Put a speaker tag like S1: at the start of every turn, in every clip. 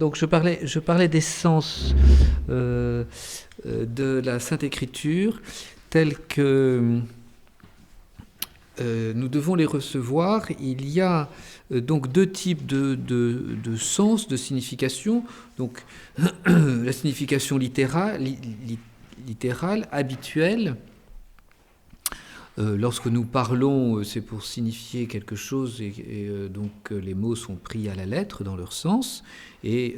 S1: Donc je parlais des sens de la Sainte Écriture tels que nous devons les recevoir. Il y a donc deux types de sens, de signification. Donc la signification littérale, habituelle. Lorsque nous parlons, c'est pour signifier quelque chose et donc les mots sont pris à la lettre dans leur sens et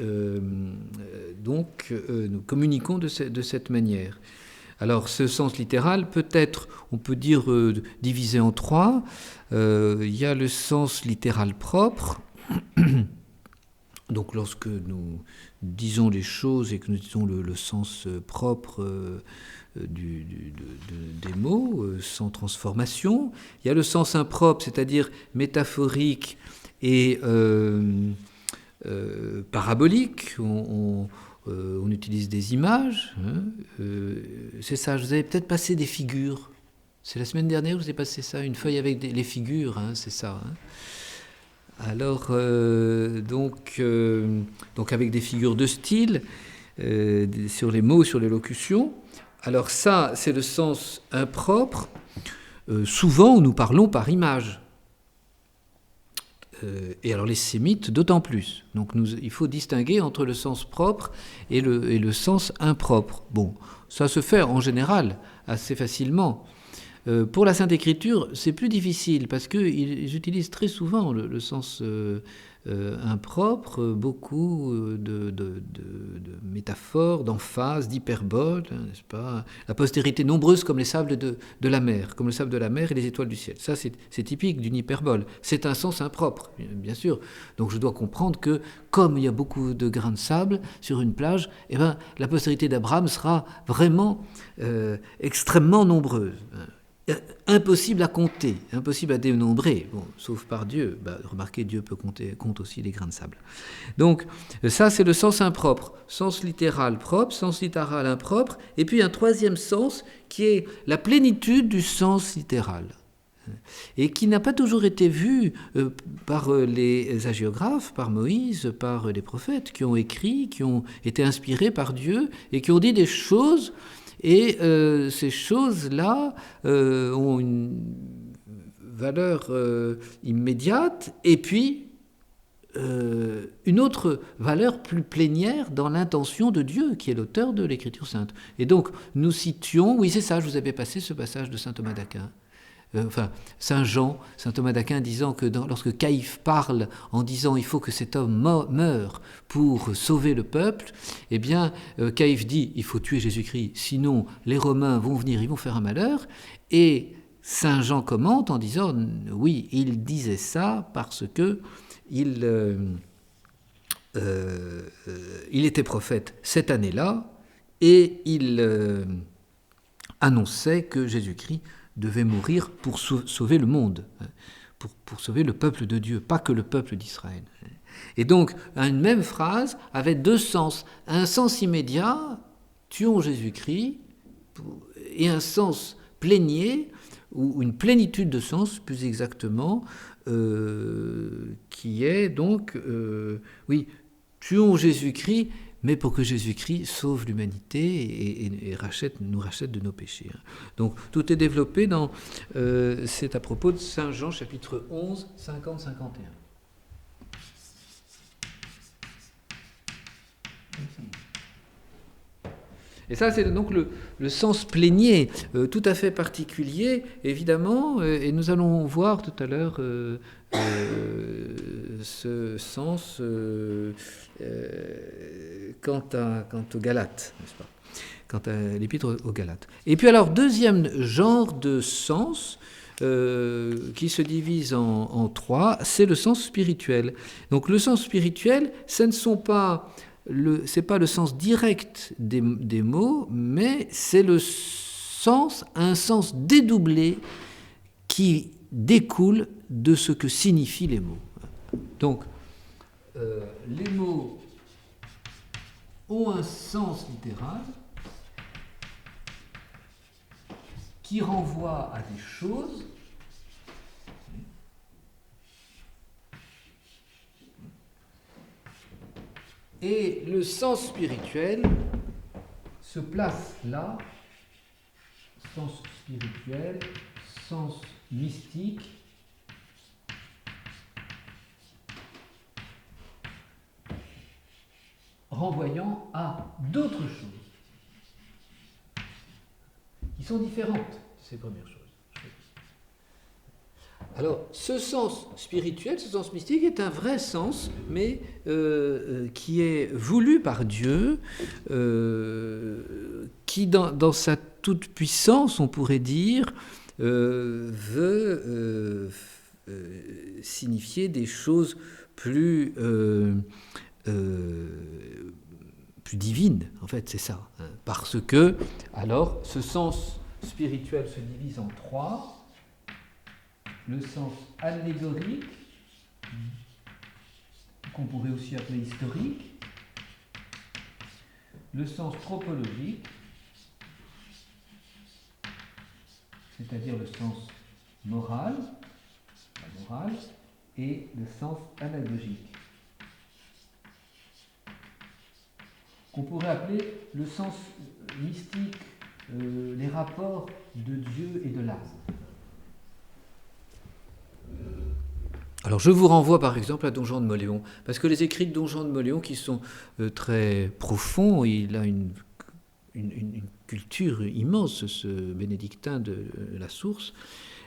S1: donc nous communiquons de cette manière. Alors ce sens littéral peut être, on peut dire, divisé en trois. Il y a le sens littéral propre. Donc lorsque nous disons les choses et que nous disons le sens propre des mots, sans transformation. Il y a le sens impropre, c'est-à-dire métaphorique et parabolique. On utilise des images. C'est ça, je vous avais peut-être passé des figures. C'est la semaine dernière que je vous ai passé ça, une feuille avec les figures, c'est ça. Alors, donc avec des figures de style, sur les mots, sur les locutions. Alors ça, c'est le sens impropre. Souvent, nous parlons par image. Et alors les sémites, d'autant plus. Donc il faut distinguer entre le sens propre et le sens impropre. Bon, ça se fait en général assez facilement. Pour la Sainte Écriture, c'est plus difficile parce qu'ils utilisent très souvent le sens impropre, beaucoup de métaphores, d'emphases, d'hyperboles, n'est-ce pas ? La postérité nombreuse comme les sables de la mer, comme le sable de la mer et les étoiles du ciel. Ça, c'est typique d'une hyperbole. C'est un sens impropre, bien sûr. Donc je dois comprendre que, comme il y a beaucoup de grains de sable sur une plage, eh ben, la postérité d'Abraham sera vraiment extrêmement nombreuse. Impossible à compter, impossible à dénombrer, bon, sauf par Dieu. Remarquez, Dieu compte aussi les grains de sable. Donc ça, c'est le sens impropre, sens littéral propre, sens littéral impropre, et puis un troisième sens qui est la plénitude du sens littéral, et qui n'a pas toujours été vu par les hagiographes, par Moïse, par les prophètes qui ont écrit, qui ont été inspirés par Dieu, et qui ont dit des choses. Et ces choses-là ont une valeur immédiate et puis une autre valeur plus plénière dans l'intention de Dieu, qui est l'auteur de l'Écriture sainte. Et donc, nous citions, oui c'est ça, je vous avais passé ce passage de saint Thomas d'Aquin. Saint Jean, saint Thomas d'Aquin disant que lorsque Caïphe parle en disant il faut que cet homme meure pour sauver le peuple, eh bien Caïphe dit il faut tuer Jésus-Christ, sinon les Romains vont venir, ils vont faire un malheur. Et Saint Jean commente en disant oui, il disait ça parce que il était prophète cette année-là et il annonçait que Jésus-Christ devait mourir pour sauver le monde, pour sauver le peuple de Dieu, pas que le peuple d'Israël. Et donc, une même phrase avait deux sens. Un sens immédiat, tuons Jésus-Christ, et un sens plénier, ou une plénitude de sens, plus exactement, qui est donc, oui, tuons Jésus-Christ, mais pour que Jésus-Christ sauve l'humanité et nous rachète de nos péchés. Donc tout est développé c'est à propos de Saint Jean, chapitre 11, 50-51. Et ça, c'est donc le sens plénier, tout à fait particulier, évidemment, et nous allons voir tout à l'heure ce sens quant aux Galates, n'est-ce pas ? Quant à l'épître aux Galates. Et puis alors, deuxième genre de sens qui se divise en trois, c'est le sens spirituel. Donc le sens spirituel, ce ne sont pas... c'est pas le sens direct des mots, mais c'est un sens dédoublé qui découle de ce que signifient les mots. Donc, les mots ont un sens littéral qui renvoie à des choses Et le sens spirituel se place là, sens spirituel, sens mystique, renvoyant à d'autres choses qui sont différentes de ces premières choses. Alors, ce sens spirituel, ce sens mystique est un vrai sens, mais qui est voulu par Dieu, qui dans sa toute-puissance, on pourrait dire, veut signifier des choses plus divines, en fait, c'est ça. Hein, parce que, alors, ce sens spirituel se divise en trois. Le sens allégorique, qu'on pourrait aussi appeler historique, le sens tropologique, c'est-à-dire le sens moral, la morale, et le sens anagogique, qu'on pourrait appeler le sens mystique, les rapports de Dieu et de l'âme. Alors je vous renvoie par exemple à Don Jean de Mauléon, parce que les écrits de Don Jean de Mauléon qui sont très profonds, il a une culture immense, ce bénédictin de la source.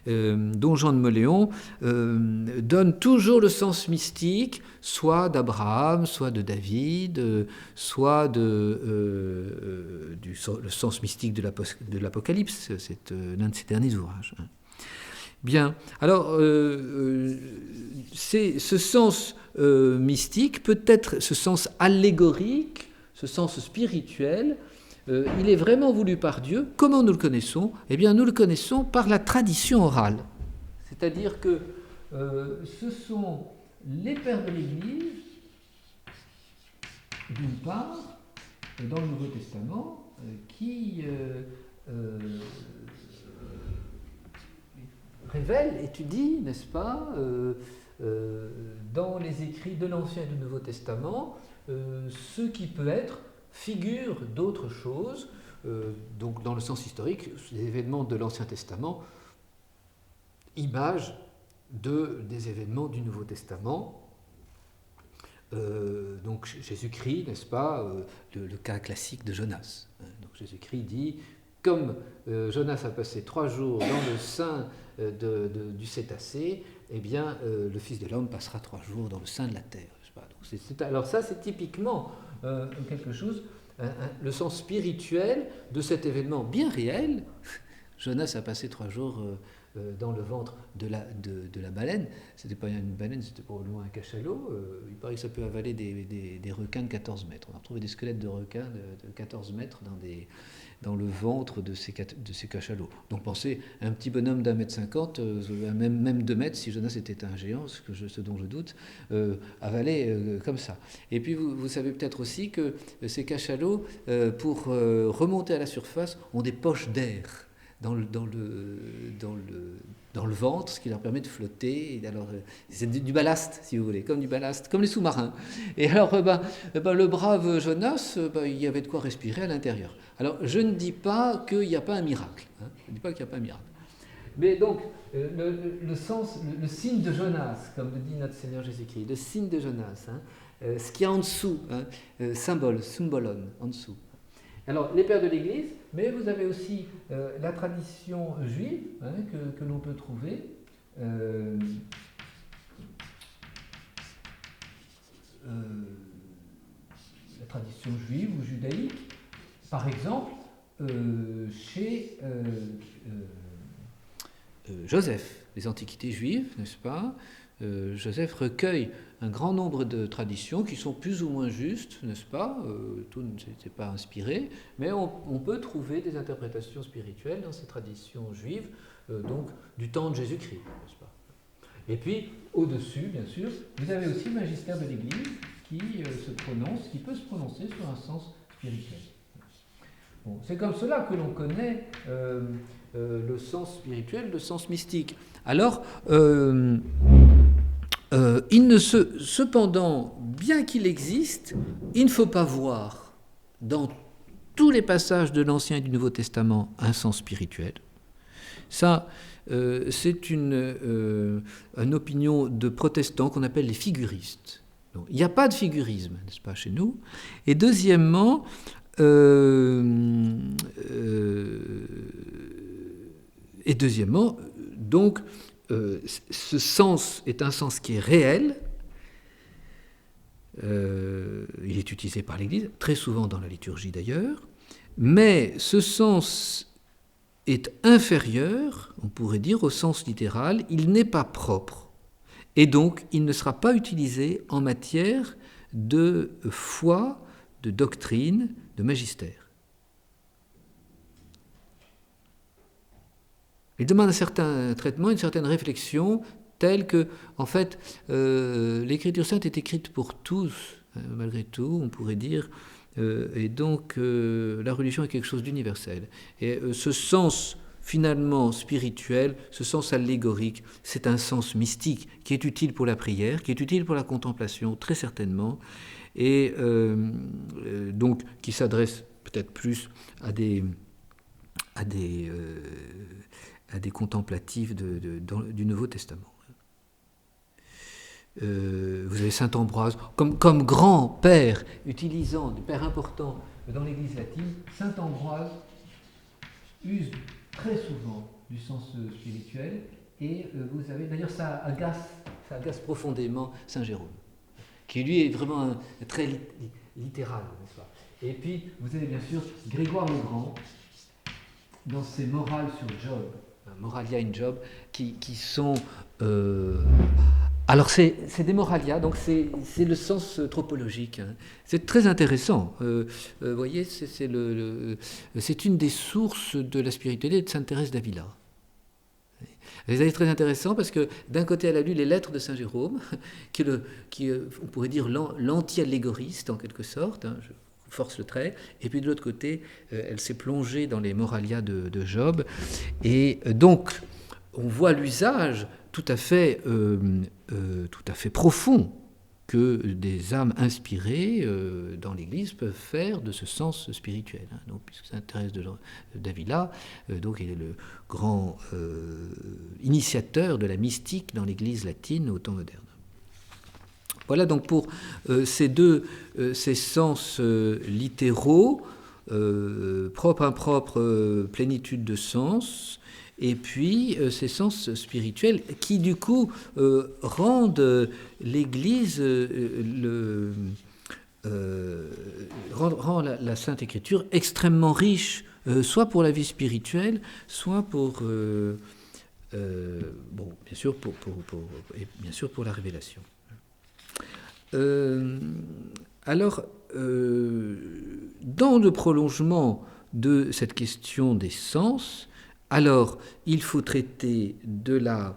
S1: Don Jean de Mauléon donne toujours le sens mystique, soit d'Abraham, soit de David, soit le sens mystique de l'Apocalypse, c'est l'un de ses derniers ouvrages. Bien, alors ce sens mystique, peut-être ce sens allégorique, ce sens spirituel, il est vraiment voulu par Dieu. Comment nous le connaissons ? Eh bien, nous le connaissons par la tradition orale. C'est-à-dire que ce sont les pères de l'Église, d'une part, dans le Nouveau Testament, qui révèle, étudie, n'est-ce pas, dans les écrits de l'Ancien et du Nouveau Testament, ce qui peut être figure d'autres choses, donc dans le sens historique, les événements de l'Ancien Testament, image des événements du Nouveau Testament. Donc Jésus-Christ, n'est-ce pas, le cas classique de Jonas. Donc Jésus-Christ dit, comme Jonas a passé 3 jours dans le sein du cétacé, eh bien le Fils de l'homme passera 3 jours dans le sein de la terre. Donc alors ça, c'est typiquement quelque chose, le sens spirituel de cet événement bien réel. Jonas a passé 3 jours dans le ventre de la baleine. C'était pas une baleine, c'était probablement un cachalot. Il paraît que ça peut avaler des requins de 14 mètres. On a retrouvé des squelettes de requins de 14 mètres dans le ventre de ces cachalots. Donc pensez, un petit bonhomme d'1,50 m, même 2 mètres, si Jonas était un géant, ce dont je doute, avalait comme ça. Et puis vous savez peut-être aussi que ces cachalots, pour remonter à la surface, ont des poches d'air dans le ventre, ce qui leur permet de flotter. Et alors, c'est du ballast, si vous voulez, comme du ballast, comme les sous-marins. Et alors, le brave Jonas, il y avait de quoi respirer à l'intérieur. Alors, je ne dis pas qu'il n'y a pas un miracle. Hein, je ne dis pas qu'il n'y a pas un miracle. Mais donc, le signe de Jonas, comme le dit notre Seigneur Jésus-Christ, le signe de Jonas, hein, ce qu'il y a en dessous, hein, symbolon, en dessous. Alors, les pères de l'Église, mais vous avez aussi la tradition juive, hein, que l'on peut trouver. La tradition juive ou judaïque, par exemple, chez Joseph, les Antiquités juives, n'est-ce pas ? Joseph recueille un grand nombre de traditions qui sont plus ou moins justes, n'est-ce pas ? Tout n'était pas inspiré, mais on peut trouver des interprétations spirituelles dans ces traditions juives, donc du temps de Jésus-Christ, n'est-ce pas ? Et puis, au-dessus, bien sûr, vous avez aussi le magistère de l'Église qui peut se prononcer sur un sens spirituel. Bon, c'est comme cela que l'on connaît le sens spirituel, le sens mystique. Alors, Cependant, bien qu'il existe, il ne faut pas voir dans tous les passages de l'Ancien et du Nouveau Testament un sens spirituel. Ça, c'est une opinion de protestants qu'on appelle les figuristes. Donc, il n'y a pas de figurisme, n'est-ce pas, chez nous. Et deuxièmement, donc, ce sens est un sens qui est réel. Il est utilisé par l'Église, très souvent dans la liturgie d'ailleurs, mais ce sens est inférieur, on pourrait dire, au sens littéral, il n'est pas propre, et donc il ne sera pas utilisé en matière de foi, de doctrine, de magistère. Il demande un certain traitement, une certaine réflexion, telle que, en fait, l'Écriture sainte est écrite pour tous, malgré tout, on pourrait dire, et donc la religion est quelque chose d'universel. Et ce sens, finalement, spirituel, ce sens allégorique, c'est un sens mystique qui est utile pour la prière, qui est utile pour la contemplation, très certainement, et donc qui s'adresse peut-être plus à des contemplatifs du Nouveau Testament. Vous avez saint Ambroise, comme grand père, utilisant des pères importants dans l'Église latine, saint Ambroise use très souvent du sens spirituel, et vous avez, d'ailleurs ça agace profondément saint Jérôme, qui lui est vraiment très littéral, n'est-ce pas. Et puis vous avez bien sûr Grégoire le Grand, dans ses morales sur Job, Moralia in Job, qui sont... alors c'est des moralia, donc c'est le sens tropologique. Hein. C'est très intéressant. Vous voyez, c'est une des sources de la spiritualité de sainte Thérèse d'Avila. C'est très intéressant parce que d'un côté elle a lu les lettres de saint Jérôme, qui on pourrait dire l'anti-allégoriste en quelque sorte, hein, je force le trait, et puis de l'autre côté elle s'est plongée dans les moralia de Job, et donc on voit l'usage tout à fait profond que des âmes inspirées dans l'Église peuvent faire de ce sens spirituel. Hein. Donc, puisque sainte Thérèse d'Avila, donc il est le grand initiateur de la mystique dans l'Église latine au temps moderne. Voilà donc pour ces sens littéraux, propre, impropre, plénitude de sens, et puis ces sens spirituels qui du coup rendent l'Église, rend la Sainte Écriture extrêmement riche, soit pour la vie spirituelle, soit pour bien sûr pour la révélation. Alors, dans le prolongement de cette question des sens, alors il faut traiter de la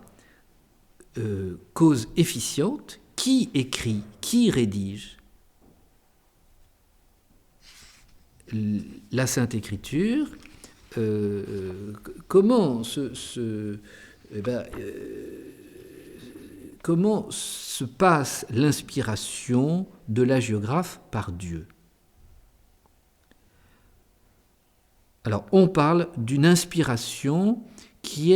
S1: cause efficiente. Qui écrit, qui rédige la Sainte Écriture, comment comment se passe l'inspiration de l'agiographe par Dieu. Alors, on parle d'une inspiration qui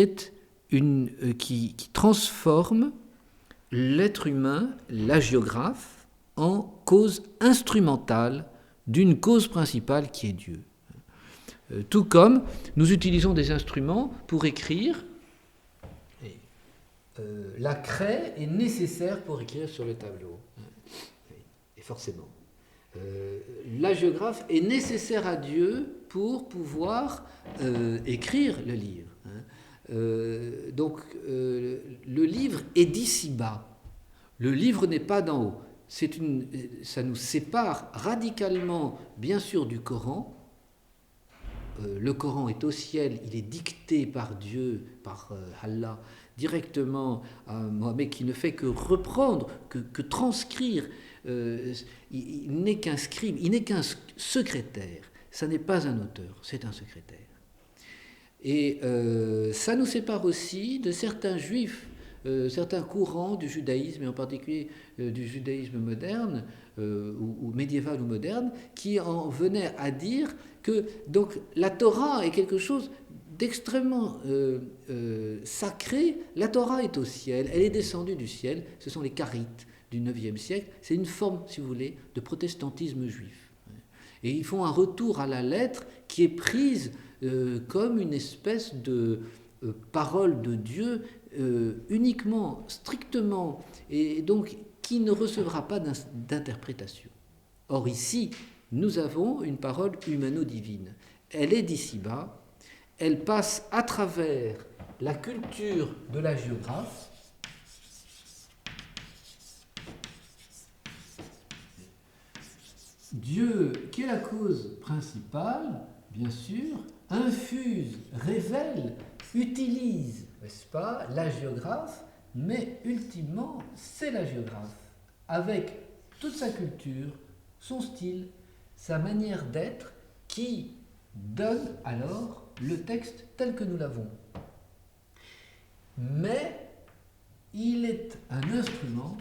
S1: transforme l'être humain, l'agiographe, en cause instrumentale d'une cause principale qui est Dieu. Tout comme nous utilisons des instruments pour écrire. La craie est nécessaire pour écrire sur le tableau. Et forcément. L'agiographe est nécessaire à Dieu pour pouvoir écrire le livre. Donc, le livre est d'ici-bas. Le livre n'est pas d'en haut. Ça nous sépare radicalement, bien sûr, du Coran. Le Coran est au ciel, il est dicté par Dieu, par Allah, directement à Mohammed, qui ne fait que reprendre, que transcrire. Il n'est qu'un scribe, il n'est qu'un secrétaire. Ça n'est pas un auteur, c'est un secrétaire. Et ça nous sépare aussi de certains juifs certains courants du judaïsme, et en particulier du judaïsme moderne, ou médiéval ou moderne, qui en venaient à dire que donc, la Torah est quelque chose d'extrêmement sacré. La Torah est au ciel, elle est descendue du ciel, ce sont les Karites du IXe siècle, c'est une forme, si vous voulez, de protestantisme juif. Et ils font un retour à la lettre qui est prise comme une espèce de parole de Dieu uniquement, strictement, et donc qui ne recevra pas d'interprétation. Or ici, nous avons une parole humano-divine. Elle est d'ici-bas, elle passe à travers la culture de la géographe, Dieu, qui est la cause principale, bien sûr, infuse, révèle, utilise, n'est-ce pas, la géographe, mais ultimement, c'est la géographe, avec toute sa culture, son style, sa manière d'être, qui donne alors le texte tel que nous l'avons. Mais il est un instrument,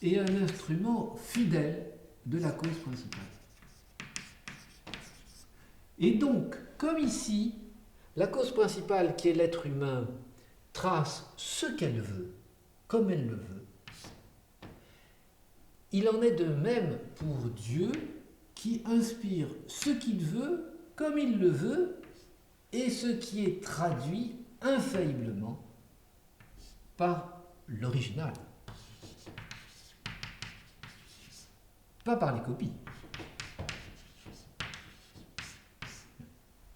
S1: et un instrument fidèle de la cause principale. Et donc, comme ici, la cause principale, qui est l'être humain, trace ce qu'elle veut, comme elle le veut, il en est de même pour Dieu, qui inspire ce qu'il veut, comme il le veut, et ce qui est traduit infailliblement par l'original. Pas par les copies,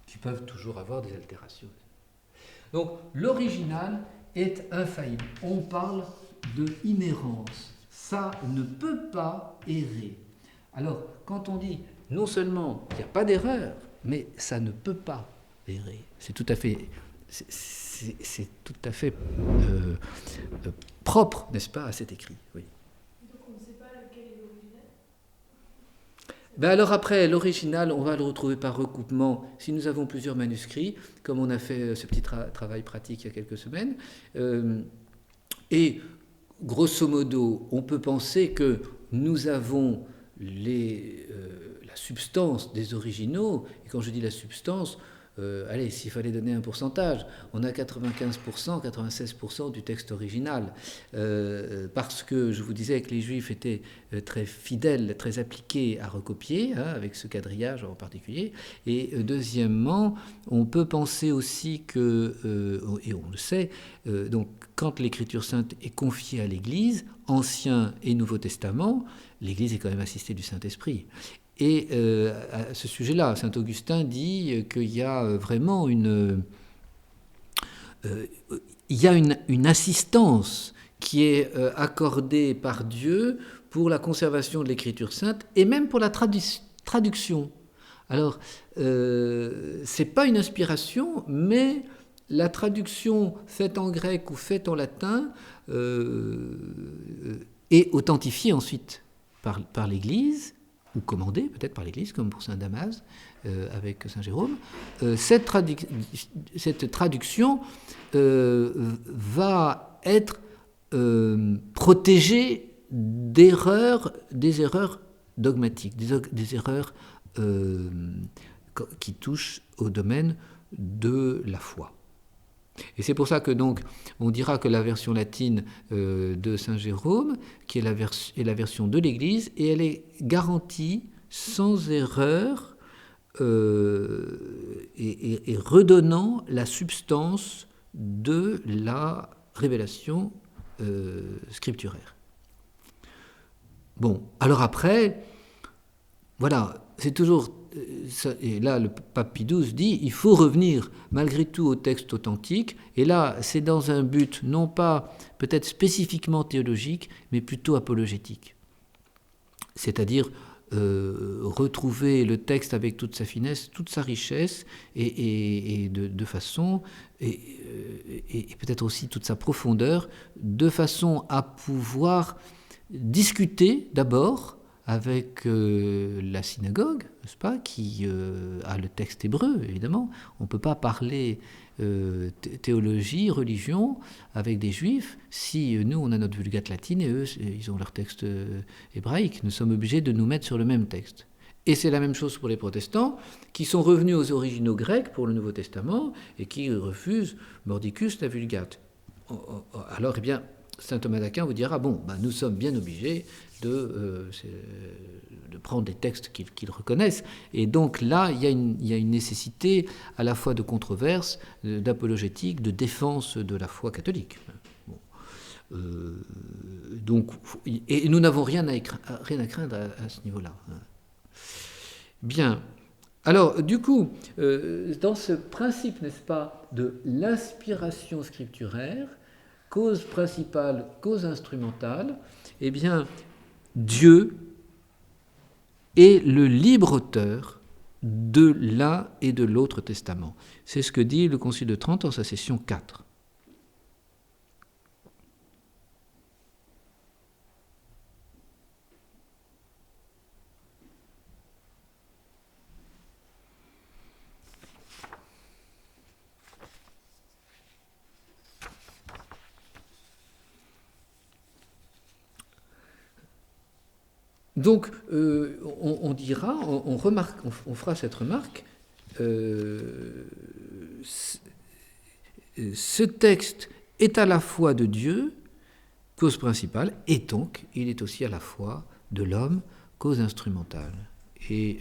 S1: qui peuvent toujours avoir des altérations. Donc l'original est infaillible. On parle de inhérence. Ça ne peut pas errer. Alors, quand on dit non seulement qu'il n'y a pas d'erreur, mais ça ne peut pas errer. C'est tout à fait, propre, n'est-ce pas, à cet écrit. Oui. Ben alors après, l'original, on va le retrouver par recoupement si nous avons plusieurs manuscrits, comme on a fait ce petit travail pratique il y a quelques semaines. Et grosso modo, on peut penser que nous avons la substance des originaux, et quand je dis la substance, allez, s'il fallait donner un pourcentage, on a 95%, 96% du texte original, parce que je vous disais que les Juifs étaient très fidèles, très appliqués à recopier, avec ce quadrillage en particulier, et deuxièmement, on peut penser aussi que, et on le sait, donc quand l'Écriture sainte est confiée à l'Église, Ancien et Nouveau Testament, l'Église est quand même assistée du Saint-Esprit. Et à ce sujet-là, saint Augustin dit qu'il y a vraiment une assistance qui est accordée par Dieu pour la conservation de l'Écriture sainte et même pour la traduction. Alors, c'est pas une inspiration, mais la traduction faite en grec ou faite en latin est authentifiée ensuite par l'Église, ou commandée peut-être par l'Église, comme pour saint Damas avec saint Jérôme. Cette traduction va être protégée des erreurs dogmatiques, des erreurs qui touchent au domaine de la foi. Et c'est pour ça que donc on dira que la version latine de saint Jérôme, qui est la version de l'Église, et elle est garantie sans erreur et redonnant la substance de la révélation scripturaire. Bon, alors après, voilà, c'est toujours... Et là, le pape Pie XII dit il faut revenir malgré tout au texte authentique. Et là, c'est dans un but non pas peut-être spécifiquement théologique, mais plutôt apologétique. C'est-à-dire retrouver le texte avec toute sa finesse, toute sa richesse, et de façon, et peut-être aussi toute sa profondeur, de façon à pouvoir discuter d'abord avec la synagogue, n'est-ce pas, qui a le texte hébreu, évidemment. On ne peut pas parler théologie, religion avec des juifs si nous, on a notre vulgate latine et eux, ils ont leur texte hébraïque. Nous sommes obligés de nous mettre sur le même texte. Et c'est la même chose pour les protestants, qui sont revenus aux originaux grecs pour le Nouveau Testament et qui refusent mordicus la vulgate. Alors, eh bien, saint Thomas d'Aquin vous dira, bon, nous sommes bien obligés de prendre des textes qu'ils reconnaissent. Et donc là, il y a une nécessité à la fois de controverse, d'apologétique, de défense de la foi catholique. Bon. Donc, et nous n'avons rien à craindre à ce niveau-là. Bien. Alors, du coup, dans ce principe, n'est-ce pas, de l'inspiration scripturaire, cause principale, cause instrumentale, eh bien, Dieu est le libre auteur de l'un et de l'autre testament. C'est ce que dit le Concile de Trente en sa session 4. Donc, on dira, on fera cette remarque, ce texte est à la fois de Dieu, cause principale, et donc il est aussi à la fois de l'homme, cause instrumentale. Et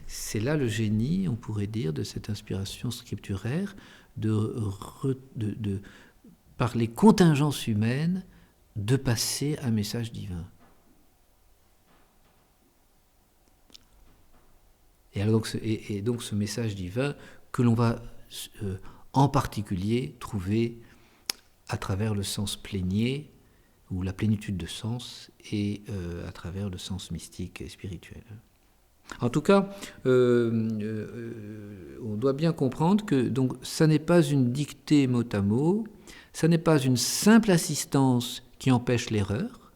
S1: c'est là le génie, on pourrait dire, de cette inspiration scripturaire, par les contingences humaines, de passer un message divin. Et donc ce message divin que l'on va en particulier trouver à travers le sens plénier, ou la plénitude de sens, et à travers le sens mystique et spirituel. En tout cas, on doit bien comprendre que donc, ça n'est pas une dictée mot à mot, ça n'est pas une simple assistance qui empêche l'erreur.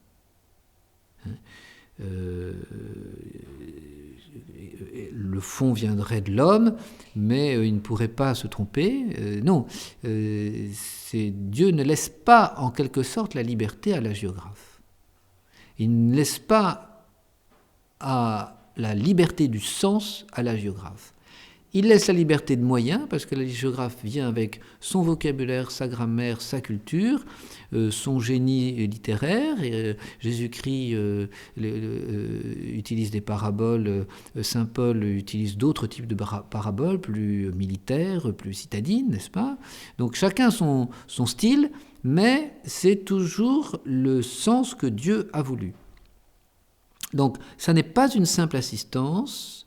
S1: Le fond viendrait de l'homme, mais il ne pourrait pas se tromper. Non, Dieu ne laisse pas en quelque sorte la liberté à l'hagiographe. Il ne laisse pas la liberté du sens à l'hagiographe. Il laisse la liberté de moyens, parce que l'hagiographe vient avec son vocabulaire, sa grammaire, sa culture, son génie littéraire. Jésus-Christ utilise des paraboles, saint Paul utilise d'autres types de paraboles, plus militaires, plus citadines, n'est-ce pas? Donc chacun son style, mais c'est toujours le sens que Dieu a voulu. Donc ça n'est pas une simple assistance,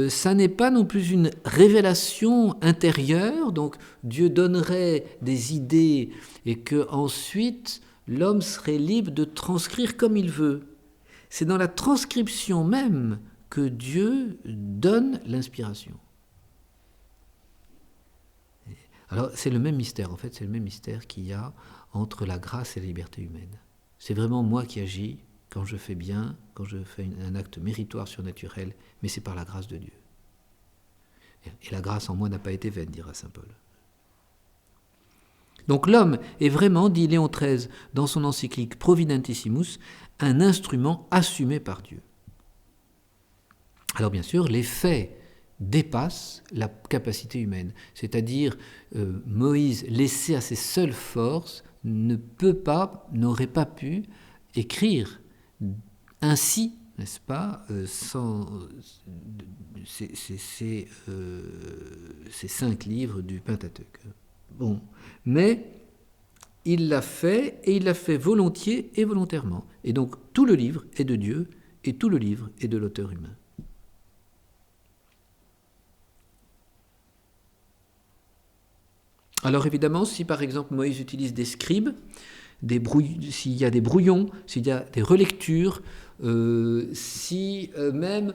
S1: ça n'est pas non plus une révélation intérieure, donc Dieu donnerait des idées et que ensuite l'homme serait libre de transcrire comme il veut. C'est dans la transcription même que Dieu donne l'inspiration. Alors c'est le même mystère, en fait, c'est le même mystère qu'il y a entre la grâce et la liberté humaine. C'est vraiment moi qui agis quand je fais bien, quand je fais un acte méritoire surnaturel, mais c'est par la grâce de Dieu. Et la grâce en moi n'a pas été vaine, dira saint Paul. Donc l'homme est vraiment, dit Léon XIII dans son encyclique Providentissimus, un instrument assumé par Dieu. Alors bien sûr, les faits dépassent la capacité humaine, c'est-à-dire Moïse, laissé à ses seules forces, n'aurait pas pu écrire ainsi, n'est-ce pas, sans ces 5 livres du Pentateuque. Bon, mais il l'a fait, et il l'a fait volontiers et volontairement. Et donc tout le livre est de Dieu, et tout le livre est de l'auteur humain. Alors évidemment, si par exemple Moïse utilise des scribes, s'il y a des brouillons, s'il y a des relectures, si même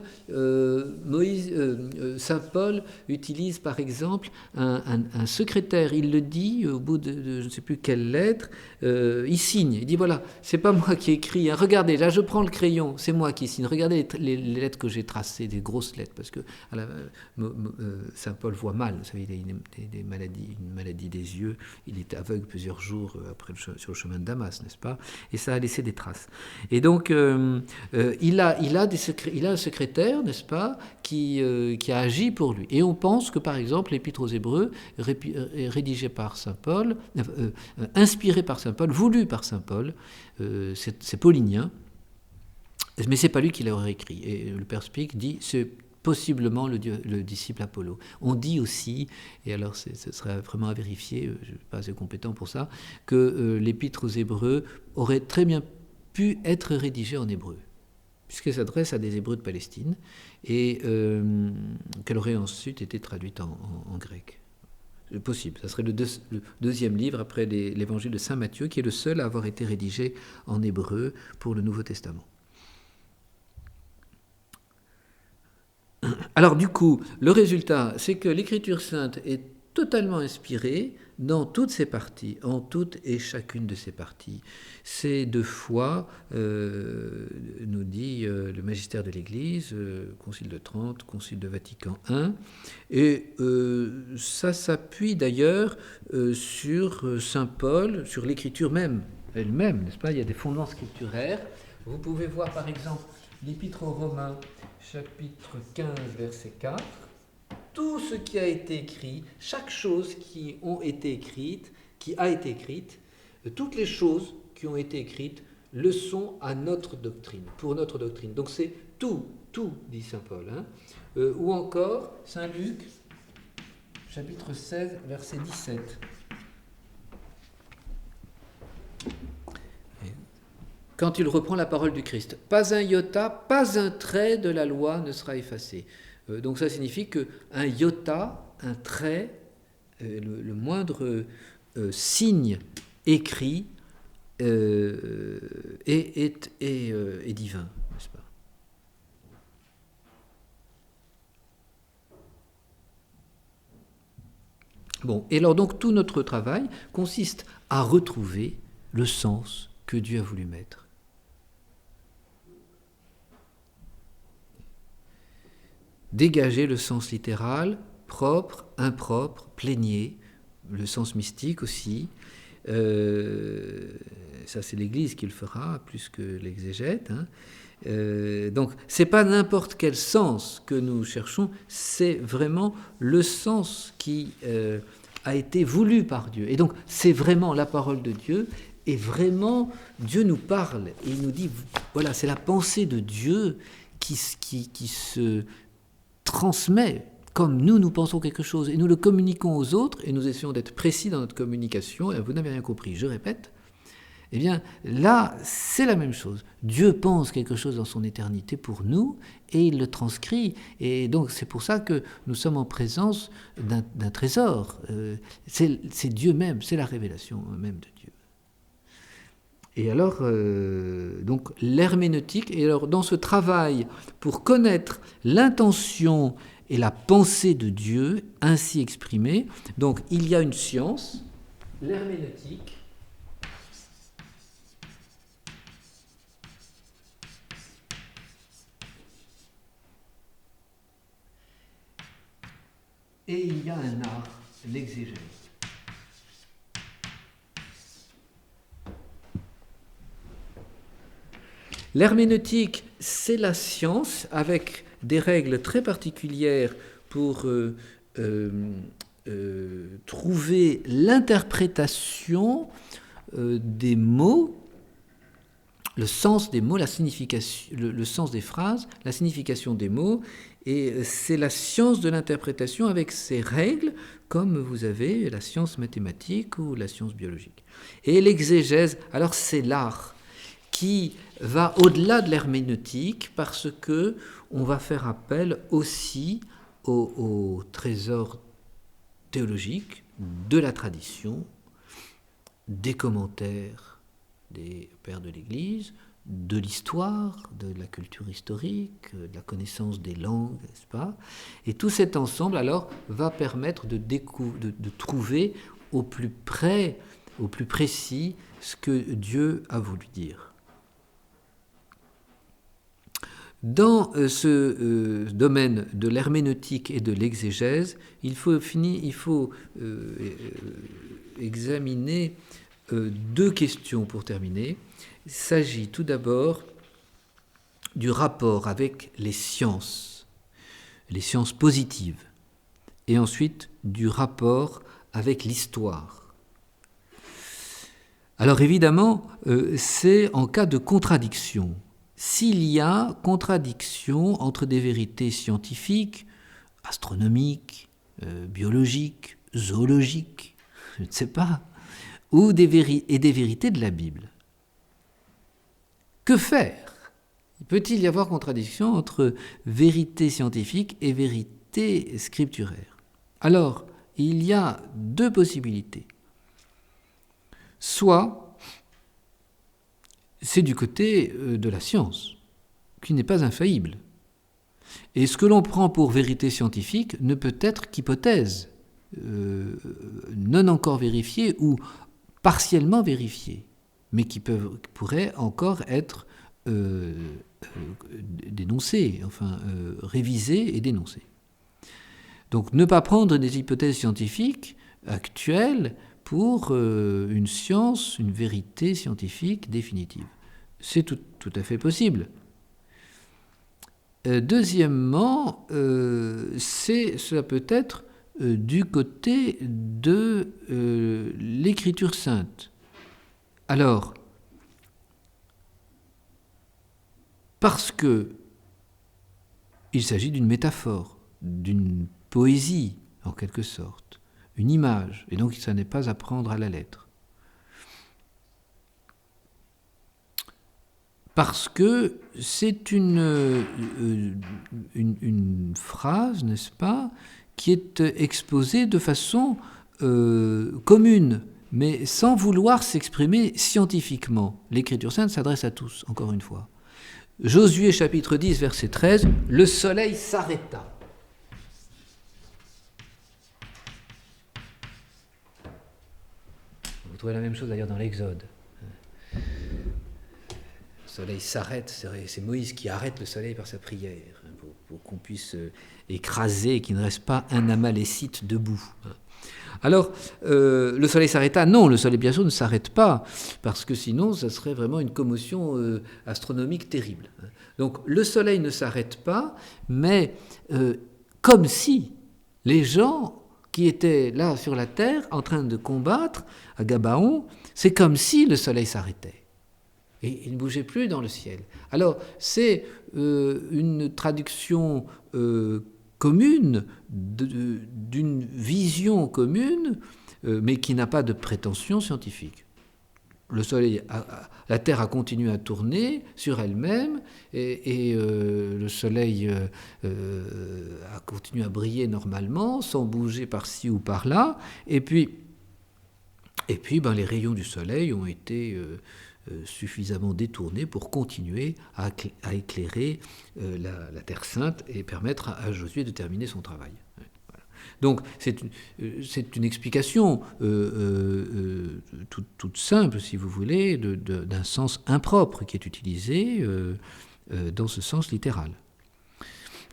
S1: Saint Paul utilise par exemple un secrétaire, il le dit au bout de je ne sais plus quelle lettre, il signe, il dit voilà, c'est pas moi qui écris, hein, regardez, là je prends le crayon, c'est moi qui signe, regardez les lettres que j'ai tracées, des grosses lettres, parce que Saint Paul voit mal, vous savez, il a une maladie des yeux, il est aveugle plusieurs jours après sur le chemin de Damas, n'est-ce pas? Et ça a laissé des traces. Et donc il a un secrétaire, n'est-ce pas, qui a agi pour lui. Et on pense que par exemple l'Épître aux Hébreux, rédigé par Saint Paul, inspiré par Saint Paul, voulu par Saint Paul, c'est paulinien, mais c'est pas lui qui l'aurait écrit. Et le Père Spic dit c'est possiblement le disciple Apollo. On dit aussi, et alors ce serait vraiment à vérifier, je ne suis pas assez compétent pour ça, que l'Épître aux Hébreux aurait très bien pu être rédigée en hébreu, puisqu'elle s'adresse à des Hébreux de Palestine, et qu'elle aurait ensuite été traduite en grec. C'est possible, ça serait le deuxième livre après l'évangile de Saint Matthieu, qui est le seul à avoir été rédigé en hébreu pour le Nouveau Testament. Alors du coup, le résultat, c'est que l'Écriture sainte est totalement inspirée dans toutes ses parties, en toutes et chacune de ses parties. C'est de foi, nous dit le magistère de l'Église, Concile de Trente, Concile de Vatican I, et ça s'appuie d'ailleurs sur Saint Paul, sur l'Écriture même, elle-même, n'est-ce pas? Il y a des fondements scripturaires. Vous pouvez voir par exemple l'Épître aux Romains, chapitre 15, verset 4, tout ce qui a été écrit, chaque chose qui a été écrite, toutes les choses qui ont été écrites le sont à notre doctrine, pour notre doctrine. Donc c'est tout, dit saint Paul. Hein. Ou encore saint Luc, chapitre 16, verset 17. Quand il reprend la parole du Christ. Pas un iota, pas un trait de la loi ne sera effacé. Donc ça signifie qu'un iota, un trait, le moindre signe écrit est divin, n'est-ce pas? Bon, et alors donc tout notre travail consiste à retrouver le sens que Dieu a voulu mettre. Dégager le sens littéral, propre, impropre, plénier, le sens mystique aussi. Ça, c'est l'Église qui le fera, plus que l'exégète. Hein. Donc, ce n'est pas n'importe quel sens que nous cherchons, c'est vraiment le sens qui a été voulu par Dieu. Et donc, c'est vraiment la parole de Dieu, et vraiment, Dieu nous parle, et il nous dit, voilà, c'est la pensée de Dieu qui se transmet comme nous pensons quelque chose et nous le communiquons aux autres et nous essayons d'être précis dans notre communication et vous n'avez rien compris, je répète, eh bien là c'est la même chose. Dieu pense quelque chose dans son éternité pour nous et il le transcrit et donc c'est pour ça que nous sommes en présence d'un trésor. C'est Dieu même, c'est la révélation même de Dieu. Et alors, donc l'herméneutique, et alors dans ce travail pour connaître l'intention et la pensée de Dieu ainsi exprimée, donc il y a une science, l'herméneutique, et il y a un art, l'exégèse. L'herméneutique, c'est la science avec des règles très particulières pour trouver l'interprétation des mots, le sens des mots, la signification, le sens des phrases, la signification des mots, et c'est la science de l'interprétation avec ses règles, comme vous avez la science mathématique ou la science biologique. Et l'exégèse, alors c'est l'art qui va au-delà de l'herméneutique parce que on va faire appel aussi au trésor théologique de la tradition, des commentaires des pères de l'Église, de l'histoire, de la culture historique, de la connaissance des langues, n'est-ce pas? Et tout cet ensemble, alors, va permettre de trouver au plus près, au plus précis, ce que Dieu a voulu dire. Dans ce domaine de l'herméneutique et de l'exégèse, il faut examiner deux questions pour terminer. Il s'agit tout d'abord du rapport avec les sciences positives, et ensuite du rapport avec l'histoire. Alors évidemment, c'est en cas de contradiction. S'il y a contradiction entre des vérités scientifiques, astronomiques, biologiques, zoologiques, je ne sais pas, ou des vérités de la Bible, que faire? Peut-il y avoir contradiction entre vérité scientifique et vérité scripturaire? Alors, il y a deux possibilités. Soit c'est du côté de la science, qui n'est pas infaillible. Et ce que l'on prend pour vérité scientifique ne peut être qu'hypothèse, non encore vérifiée ou partiellement vérifiée, mais qui pourrait encore être dénoncée, enfin révisée et dénoncée. Donc ne pas prendre des hypothèses scientifiques actuelles pour une science, une vérité scientifique définitive. C'est tout à fait possible. Deuxièmement, cela peut être du côté de l'Écriture sainte. Alors, parce que il s'agit d'une métaphore, d'une poésie, en quelque sorte, une image, et donc ça n'est pas à prendre à la lettre. Parce que c'est une phrase, n'est-ce pas, qui est exposée de façon commune, mais sans vouloir s'exprimer scientifiquement. L'Écriture sainte s'adresse à tous, encore une fois. Josué chapitre 10, verset 13, « Le soleil s'arrêta ». Vous trouvez la même chose d'ailleurs dans l'Exode. Le soleil s'arrête, c'est Moïse qui arrête le soleil par sa prière, pour qu'on puisse écraser et qu'il ne reste pas un amalécite debout. Alors, le soleil s'arrêta? Non, le soleil bien sûr ne s'arrête pas, parce que sinon ça serait vraiment une commotion astronomique terrible. Donc le soleil ne s'arrête pas, mais comme si les gens qui étaient là sur la terre en train de combattre à Gabaon, c'est comme si le soleil s'arrêtait. Et il ne bougeait plus dans le ciel. Alors, c'est une traduction commune, d'une vision commune, mais qui n'a pas de prétention scientifique. La Terre a continué à tourner sur elle-même, et le Soleil a continué à briller normalement, sans bouger par-ci ou par-là, et puis les rayons du Soleil ont été suffisamment détournés pour continuer à éclairer la Terre Sainte et permettre à Josué de terminer son travail. Voilà. Donc c'est une explication toute simple, si vous voulez, d'un sens impropre qui est utilisé dans ce sens littéral.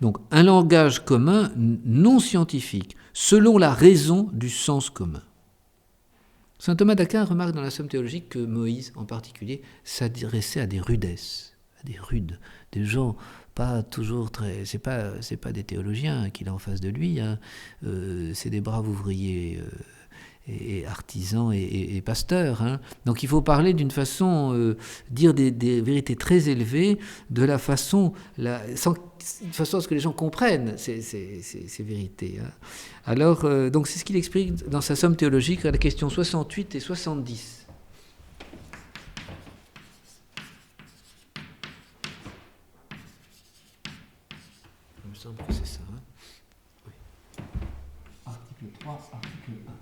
S1: Donc un langage commun non scientifique, selon la raison du sens commun. Saint Thomas d'Aquin remarque dans la Somme théologique que Moïse, en particulier, s'adressait à des rudesses, à des rudes, des gens pas toujours très... C'est pas des théologiens qu'il a en face de lui, hein. C'est des braves ouvriers et artisans et pasteurs. Hein. Donc il faut parler d'une façon, dire des vérités très élevées, de la façon, de façon à ce que les gens comprennent ces vérités. Hein. Alors, donc c'est ce qu'il explique dans sa Somme théologique à la question 68 et 70. Il me semble que c'est ça. Hein. Oui. Article 3, article 1.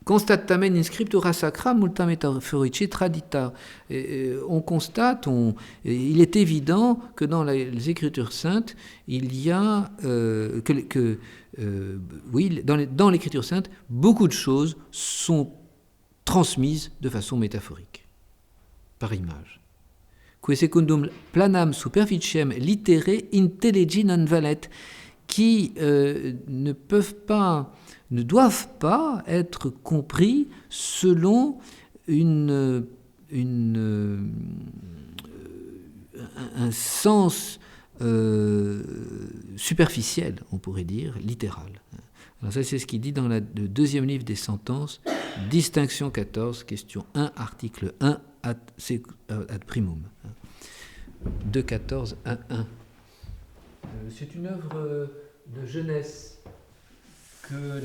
S1: constatamen in scriptura sacra multa metaphorici tradita. On constate, il est évident que dans les Écritures saintes, il y a oui, dans l'Écriture sainte, beaucoup de choses sont transmises de façon métaphorique, par image. Que secundum planam superficiem litere intelligi non valet, qui ne doivent pas être compris selon un sens superficiel, on pourrait dire, littéral. Alors ça, c'est ce qu'il dit dans le deuxième livre des sentences, distinction 14, question 1, article 1, ad primum. 2.14, 1.1. C'est une œuvre de jeunesse que